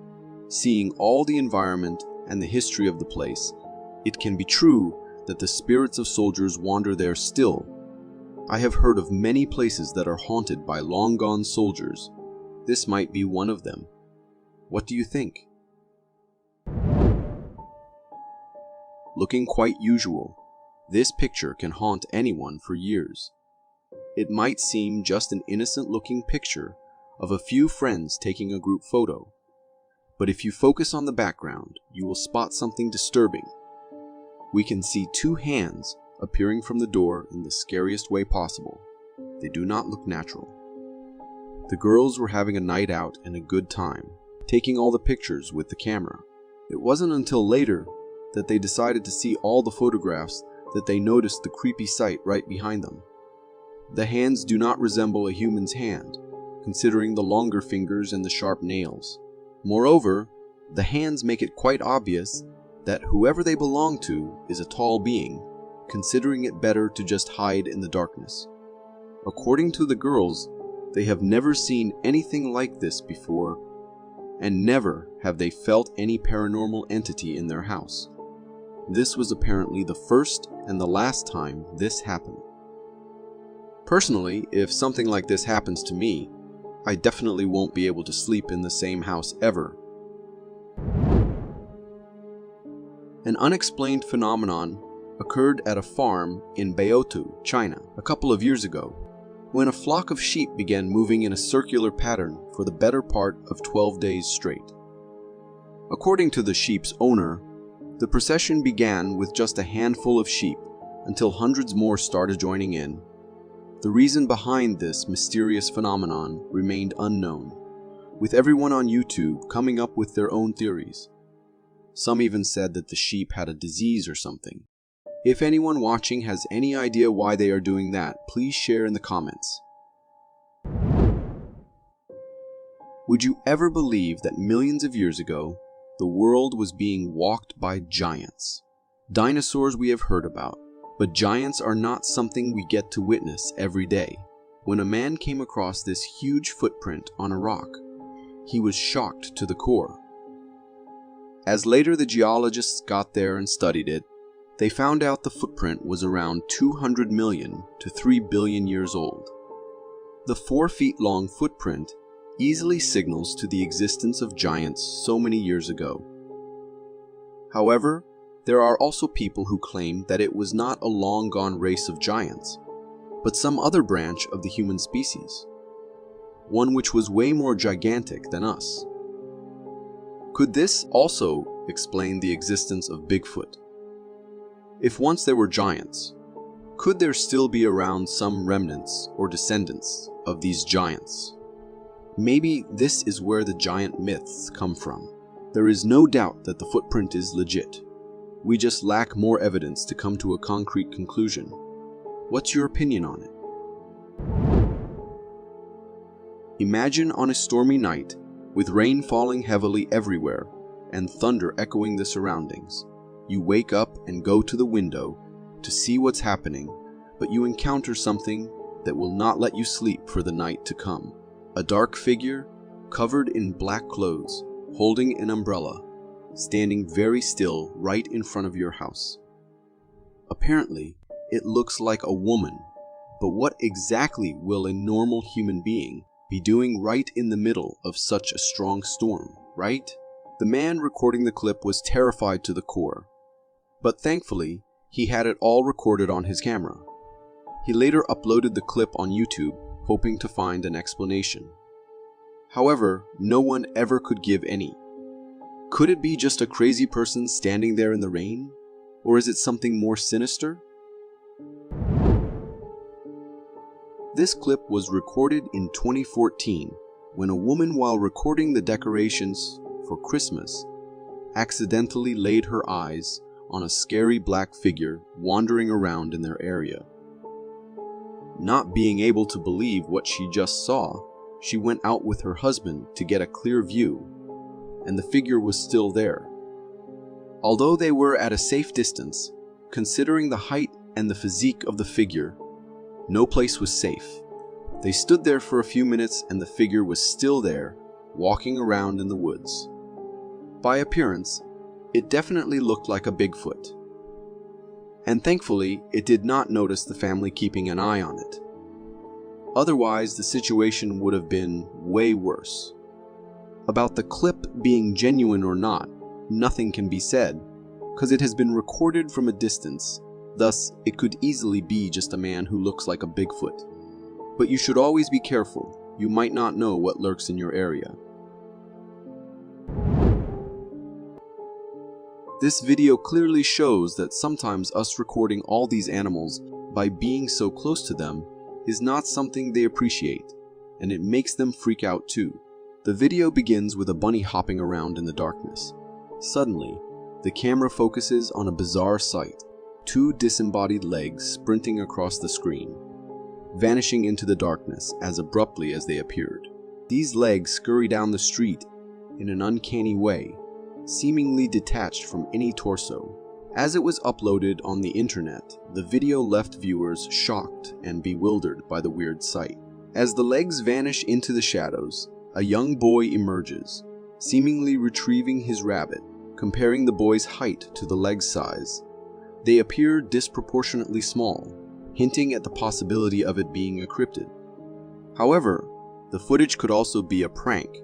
seeing all the environment and the history of the place, it can be true that the spirits of soldiers wander there still. I have heard of many places that are haunted by long-gone soldiers. This might be one of them. What do you think? Looking quite usual, this picture can haunt anyone for years. It might seem just an innocent-looking picture of a few friends taking a group photo. But if you focus on the background, you will spot something disturbing. We can see two hands appearing from the door in the scariest way possible. They do not look natural. The girls were having a night out and a good time, taking all the pictures with the camera. It wasn't until later that they decided to see all the photographs that they noticed the creepy sight right behind them. The hands do not resemble a human's hand, considering the longer fingers and the sharp nails. Moreover, the hands make it quite obvious that whoever they belong to is a tall being, considering it better to just hide in the darkness. According to the girls, they have never seen anything like this before, and never have they felt any paranormal entity in their house. This was apparently the first and the last time this happened. Personally, if something like this happens to me, I definitely won't be able to sleep in the same house ever. An unexplained phenomenon occurred at a farm in Beotou, China, a couple of years ago, when a flock of sheep began moving in a circular pattern for the better part of 12 days straight. According to the sheep's owner, the procession began with just a handful of sheep until hundreds more started joining in. The reason behind this mysterious phenomenon remained unknown, with everyone on YouTube coming up with their own theories. Some even said that the sheep had a disease or something. If anyone watching has any idea why they are doing that, please share in the comments. Would you ever believe that millions of years ago, the world was being walked by giants? Dinosaurs we have heard about, but giants are not something we get to witness every day. When a man came across this huge footprint on a rock, he was shocked to the core. As later the geologists got there and studied it, they found out the footprint was around 200 million to 3 billion years old. The 4 feet long footprint easily signals to the existence of giants so many years ago. However, there are also people who claim that it was not a long-gone race of giants, but some other branch of the human species, one which was way more gigantic than us. Could this also explain the existence of Bigfoot? If once there were giants, could there still be around some remnants or descendants of these giants? Maybe this is where the giant myths come from. There is no doubt that the footprint is legit. We just lack more evidence to come to a concrete conclusion. What's your opinion on it? Imagine on a stormy night, with rain falling heavily everywhere and thunder echoing the surroundings. You wake up and go to the window to see what's happening, but you encounter something that will not let you sleep for the night to come. A dark figure, covered in black clothes, holding an umbrella, standing very still right in front of your house. Apparently, it looks like a woman, But what exactly will a normal human being be doing right in the middle of such a strong storm, right? The man recording the clip was terrified to the core, but thankfully, he had it all recorded on his camera. He later uploaded the clip on YouTube, hoping to find an explanation. However, no one ever could give any. Could it be just a crazy person standing there in the rain? Or is it something more sinister? This clip was recorded in 2014 when a woman, while recording the decorations for Christmas, accidentally laid her eyes on a scary black figure wandering around in their area. Not being able to believe what she just saw, she went out with her husband to get a clear view, and the figure was still there. Although they were at a safe distance, considering the height and the physique of the figure, no place was safe. They stood there for a few minutes and the figure was still there, walking around in the woods. By appearance, it definitely looked like a Bigfoot. And thankfully, it did not notice the family keeping an eye on it. Otherwise, the situation would have been way worse. About the clip being genuine or not, nothing can be said, because it has been recorded from a distance, thus it could easily be just a man who looks like a Bigfoot. But you should always be careful, you might not know what lurks in your area. This video clearly shows that sometimes us recording all these animals by being so close to them is not something they appreciate, and it makes them freak out too. The video begins with a bunny hopping around in the darkness. Suddenly, the camera focuses on a bizarre sight, two disembodied legs sprinting across the screen, vanishing into the darkness as abruptly as they appeared. These legs scurry down the street in an uncanny way, seemingly detached from any torso. As it was uploaded on the internet, the video left viewers shocked and bewildered by the weird sight. As the legs vanish into the shadows, a young boy emerges, seemingly retrieving his rabbit, comparing the boy's height to the leg's size. They appear disproportionately small, hinting at the possibility of it being a cryptid. However, the footage could also be a prank,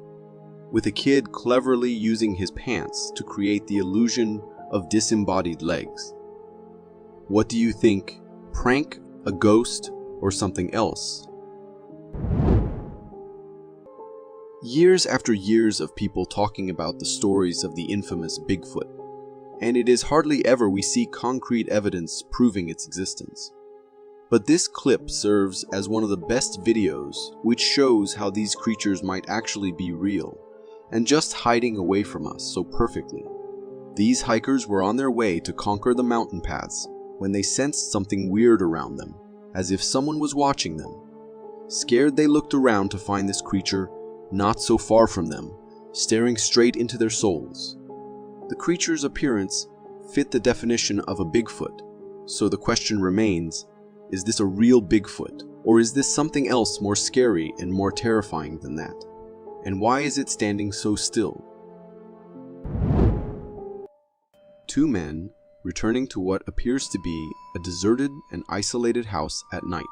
with a kid cleverly using his pants to create the illusion of disembodied legs. What do you think? Prank, a ghost, or something else? Years after years of people talking about the stories of the infamous Bigfoot, and it is hardly ever we see concrete evidence proving its existence. But this clip serves as one of the best videos which shows how these creatures might actually be real, and just hiding away from us so perfectly. These hikers were on their way to conquer the mountain paths when they sensed something weird around them, as if someone was watching them. Scared, they looked around to find this creature not so far from them, staring straight into their souls. The creature's appearance fit the definition of a Bigfoot, so the question remains, is this a real Bigfoot, or is this something else more scary and more terrifying than that? And why is it standing so still? Two men returning to what appears to be a deserted and isolated house at night.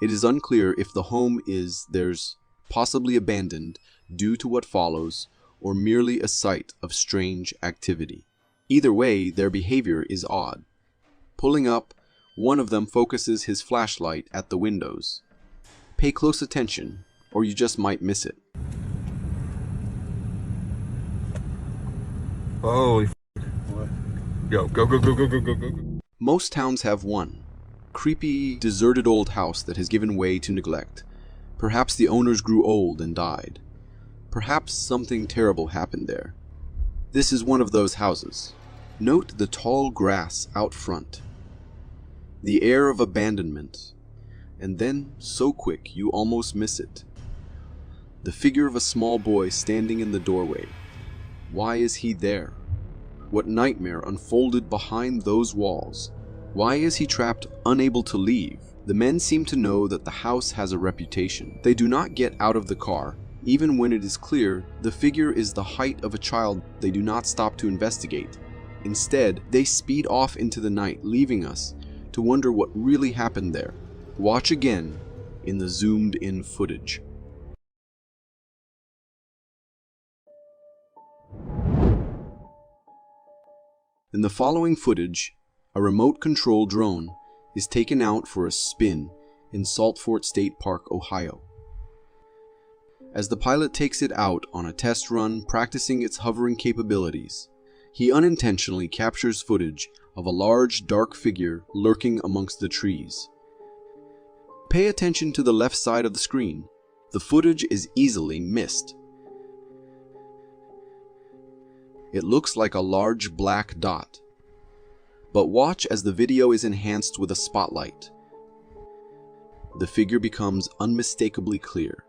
It is unclear if the home is theirs, possibly abandoned due to what follows, or merely a site of strange activity. Either way, their behavior is odd. Pulling up, one of them focuses his flashlight at the windows. Pay close attention, or you just might miss it. Holy f***. What? Yo, go. Most towns have one. Creepy, deserted old house that has given way to neglect. Perhaps the owners grew old and died. Perhaps something terrible happened there. This is one of those houses. Note the tall grass out front. The air of abandonment. And then, so quick, you almost miss it. The figure of a small boy standing in the doorway. Why is he there? What nightmare unfolded behind those walls? Why is he trapped, unable to leave? The men seem to know that the house has a reputation. They do not get out of the car. Even when it is clear the figure is the height of a child, they do not stop to investigate. Instead, they speed off into the night, leaving us to wonder what really happened there. Watch again in the zoomed-in footage. In the following footage, a remote-control drone is taken out for a spin in Salt Fork State Park, Ohio. As the pilot takes it out on a test run practicing its hovering capabilities, he unintentionally captures footage of a large, dark figure lurking amongst the trees. Pay attention to the left side of the screen. The footage is easily missed. It looks like a large black dot. But watch as the video is enhanced with a spotlight. The figure becomes unmistakably clear.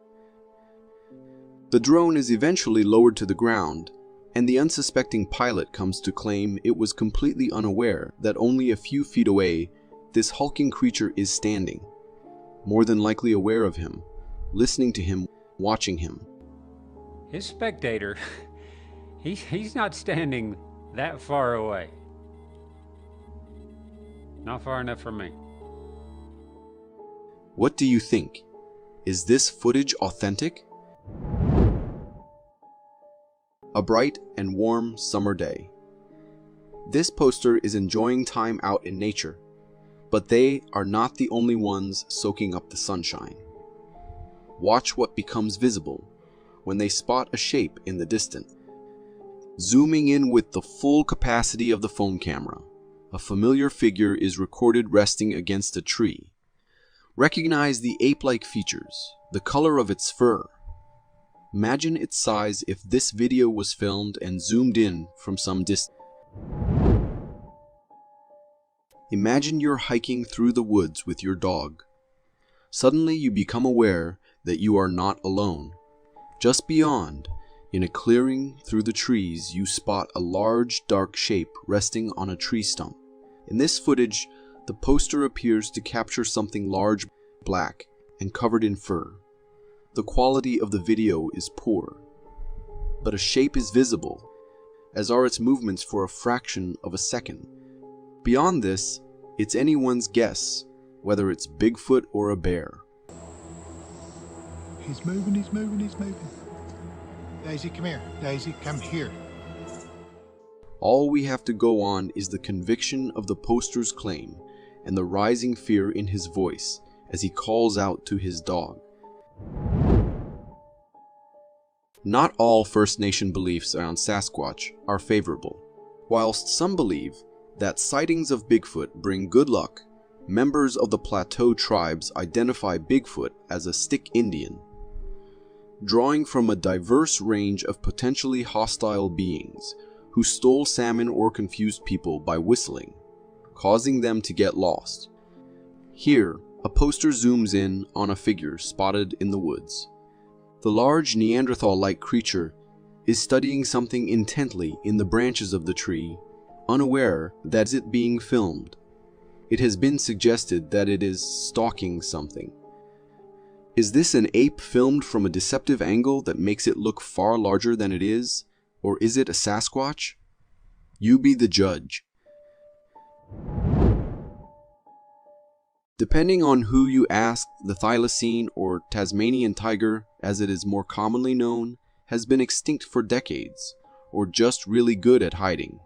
The drone is eventually lowered to the ground, and the unsuspecting pilot comes to claim it was completely unaware that only a few feet away, this hulking creature is standing, more than likely aware of him, listening to him, watching him. His spectator, he's not standing that far away. Not far enough for me. What do you think? Is this footage authentic? A bright and warm summer day. This poster is enjoying time out in nature, but they are not the only ones soaking up the sunshine. Watch what becomes visible when they spot a shape in the distance. Zooming in with the full capacity of the phone camera, a familiar figure is recorded resting against a tree. Recognize the ape-like features, the color of its fur. Imagine its size if this video was filmed and zoomed in from some distance. Imagine you're hiking through the woods with your dog. Suddenly you become aware that you are not alone. Just beyond, in a clearing through the trees, you spot a large dark shape resting on a tree stump. In this footage, the poster appears to capture something large, black, and covered in fur. The quality of the video is poor, but a shape is visible, as are its movements for a fraction of a second. Beyond this, it's anyone's guess whether it's Bigfoot or a bear. He's moving, he's moving, he's moving. Daisy, come here. Daisy, come here. All we have to go on is the conviction of the poster's claim and the rising fear in his voice as he calls out to his dog. Not all First Nation beliefs around Sasquatch are favorable. Whilst some believe that sightings of Bigfoot bring good luck, members of the Plateau tribes identify Bigfoot as a stick Indian, drawing from a diverse range of potentially hostile beings who stole salmon or confused people by whistling, causing them to get lost. Here, a poster zooms in on a figure spotted in the woods. The large Neanderthal-like creature is studying something intently in the branches of the tree, unaware that it's being filmed. It has been suggested that it is stalking something. Is this an ape filmed from a deceptive angle that makes it look far larger than it is? Or is it a Sasquatch? You be the judge. Depending on who you ask, the thylacine, or Tasmanian tiger as it is more commonly known, has been extinct for decades, or just really good at hiding.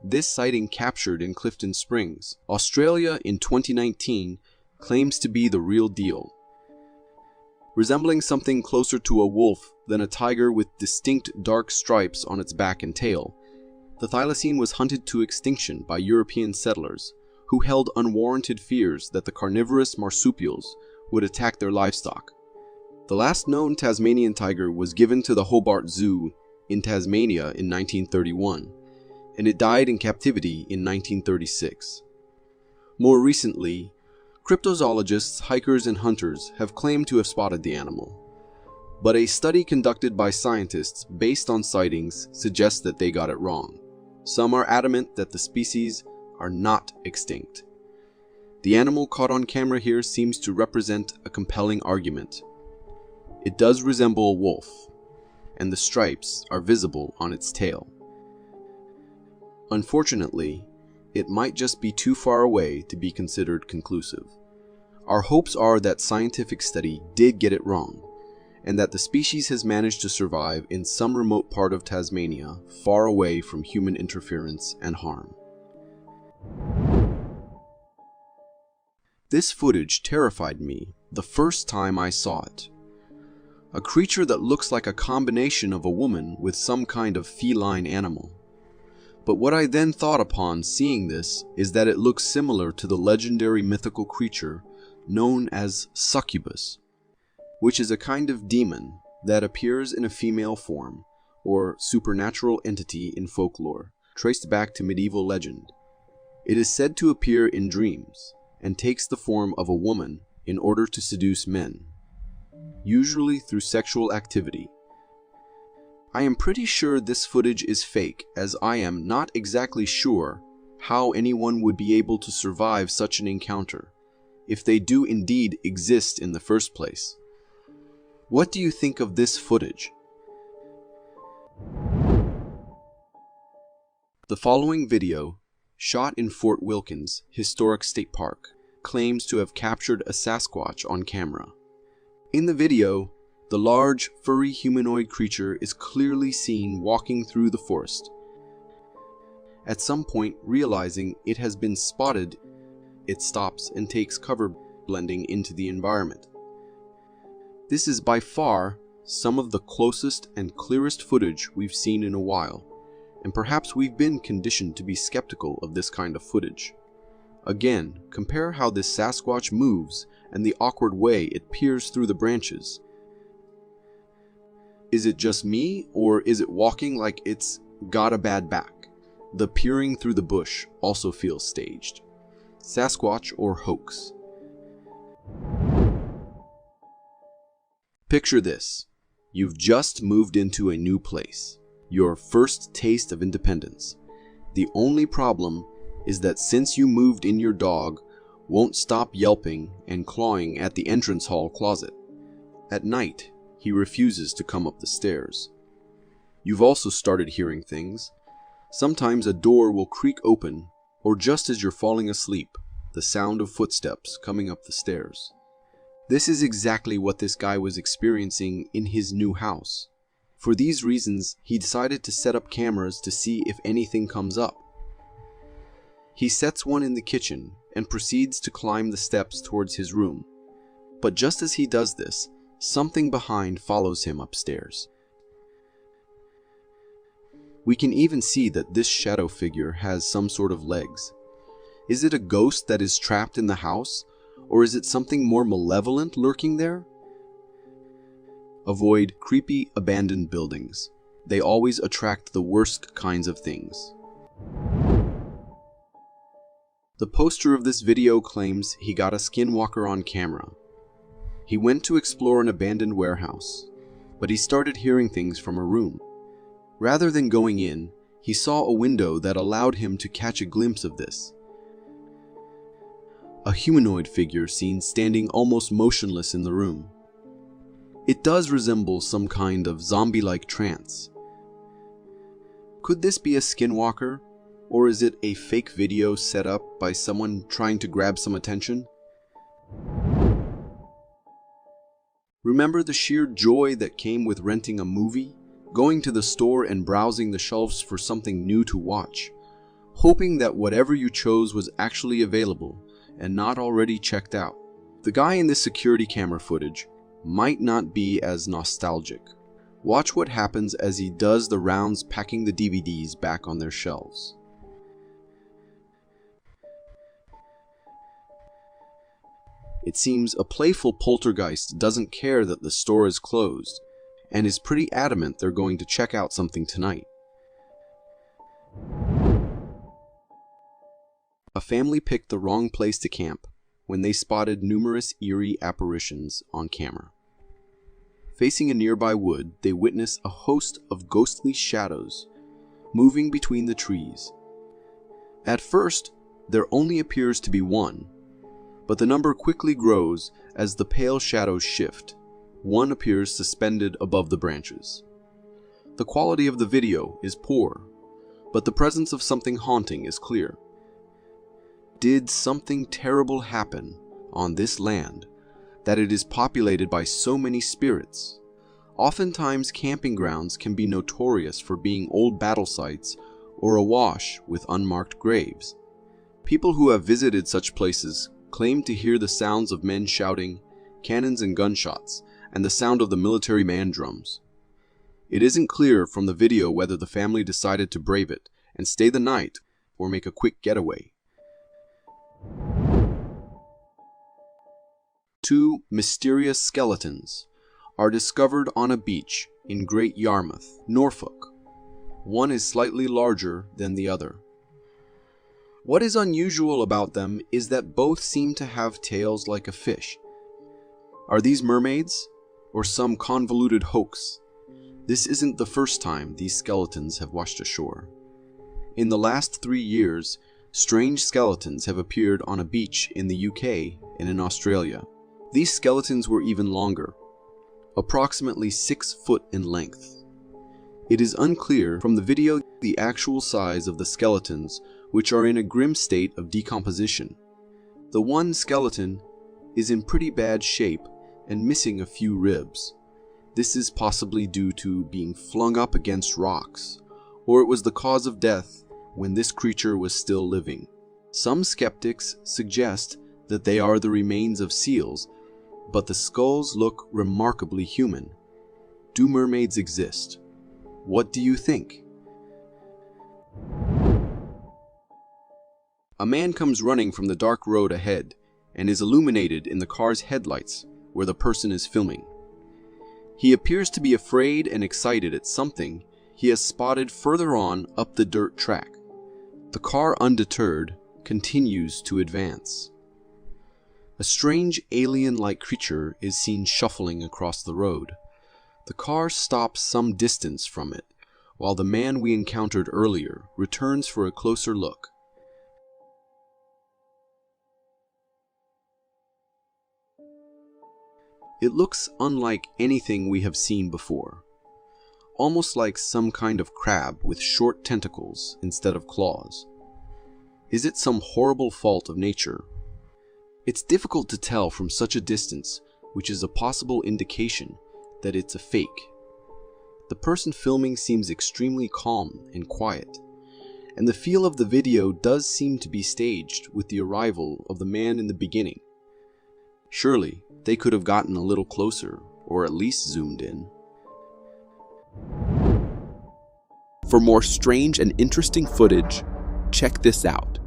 This sighting captured in Clifton Springs, Australia in 2019 claims to be the real deal. Resembling something closer to a wolf than a tiger with distinct dark stripes on its back and tail, the thylacine was hunted to extinction by European settlers who held unwarranted fears that the carnivorous marsupials would attack their livestock. The last known Tasmanian tiger was given to the Hobart Zoo in Tasmania in 1931, and it died in captivity in 1936. More recently, cryptozoologists, hikers, and hunters have claimed to have spotted the animal. But a study conducted by scientists based on sightings suggests that they got it wrong. Some are adamant that the species are not extinct. The animal caught on camera here seems to represent a compelling argument. It does resemble a wolf, and the stripes are visible on its tail. Unfortunately, it might just be too far away to be considered conclusive. Our hopes are that scientific study did get it wrong, and that the species has managed to survive in some remote part of Tasmania, far away from human interference and harm. This footage terrified me the first time I saw it. A creature that looks like a combination of a woman with some kind of feline animal. But what I then thought upon seeing this is that it looks similar to the legendary mythical creature known as succubus, which is a kind of demon that appears in a female form, or supernatural entity in folklore, traced back to medieval legend. It is said to appear in dreams, and takes the form of a woman in order to seduce men, usually through sexual activity. I am pretty sure this footage is fake, as I am not exactly sure how anyone would be able to survive such an encounter, if they do indeed exist in the first place. What do you think of this footage? The following video, shot in Fort Wilkins Historic State Park, claims to have captured a Sasquatch on camera. In the video, the large, furry humanoid creature is clearly seen walking through the forest. At some point, realizing it has been spotted, it stops and takes cover, blending into the environment. This is by far some of the closest and clearest footage we've seen in a while, and perhaps we've been conditioned to be skeptical of this kind of footage. Again, compare how this Sasquatch moves and the awkward way it peers through the branches. Is it just me, or is it walking like it's got a bad back? The peering through the bush also feels staged. Sasquatch or hoax? Picture this. You've just moved into a new place. Your first taste of independence. The only problem is that since you moved in, your dog won't stop yelping and clawing at the entrance hall closet. At night, he refuses to come up the stairs. You've also started hearing things. Sometimes a door will creak open, or just as you're falling asleep, the sound of footsteps coming up the stairs. This is exactly what this guy was experiencing in his new house. For these reasons, he decided to set up cameras to see if anything comes up. He sets one in the kitchen and proceeds to climb the steps towards his room. But just as he does this, something behind follows him upstairs. We can even see that this shadow figure has some sort of legs. Is it a ghost that is trapped in the house, or is it something more malevolent lurking there? Avoid creepy, abandoned buildings. They always attract the worst kinds of things. The poster of this video claims he got a skinwalker on camera. He went to explore an abandoned warehouse, but he started hearing things from a room. Rather than going in, he saw a window that allowed him to catch a glimpse of this. A humanoid figure seen standing almost motionless in the room. It does resemble some kind of zombie-like trance. Could this be a skinwalker, or is it a fake video set up by someone trying to grab some attention? Remember the sheer joy that came with renting a movie, going to the store and browsing the shelves for something new to watch, hoping that whatever you chose was actually available and not already checked out? The guy in this security camera footage might not be as nostalgic. Watch what happens as he does the rounds packing the DVDs back on their shelves. It seems a playful poltergeist doesn't care that the store is closed, and is pretty adamant they're going to check out something tonight. A family picked the wrong place to camp when they spotted numerous eerie apparitions on camera. Facing a nearby wood, they witness a host of ghostly shadows moving between the trees. At first, there only appears to be one, but the number quickly grows as the pale shadows shift. One appears suspended above the branches. The quality of the video is poor, but the presence of something haunting is clear. Did something terrible happen on this land that it is populated by so many spirits. Oftentimes, camping grounds can be notorious for being old battle sites or awash with unmarked graves. People who have visited such places claim to hear the sounds of men shouting, cannons and gunshots, and the sound of the military man drums. It isn't clear from the video whether the family decided to brave it and stay the night or make a quick getaway. 2 mysterious skeletons are discovered on a beach in Great Yarmouth, Norfolk. One is slightly larger than the other. What is unusual about them is that both seem to have tails like a fish. Are these mermaids or some convoluted hoax? This isn't the first time these skeletons have washed ashore. In the last 3 years, strange skeletons have appeared on a beach in the UK and in Australia. These skeletons were even longer, approximately 6 foot in length. It is unclear from the video the actual size of the skeletons, which are in a grim state of decomposition. The one skeleton is in pretty bad shape and missing a few ribs. This is possibly due to being flung up against rocks, or it was the cause of death when this creature was still living. Some skeptics suggest that they are the remains of seals, but the skulls look remarkably human. Do mermaids exist? What do you think? A man comes running from the dark road ahead and is illuminated in the car's headlights where the person is filming. He appears to be afraid and excited at something he has spotted further on up the dirt track. The car, undeterred, continues to advance. A strange alien-like creature is seen shuffling across the road. The car stops some distance from it, while the man we encountered earlier returns for a closer look. It looks unlike anything we have seen before, almost like some kind of crab with short tentacles instead of claws. Is it some horrible fault of nature? It's difficult to tell from such a distance, which is a possible indication that it's a fake. The person filming seems extremely calm and quiet, and the feel of the video does seem to be staged with the arrival of the man in the beginning. Surely, they could have gotten a little closer, or at least zoomed in. For more strange and interesting footage, check this out.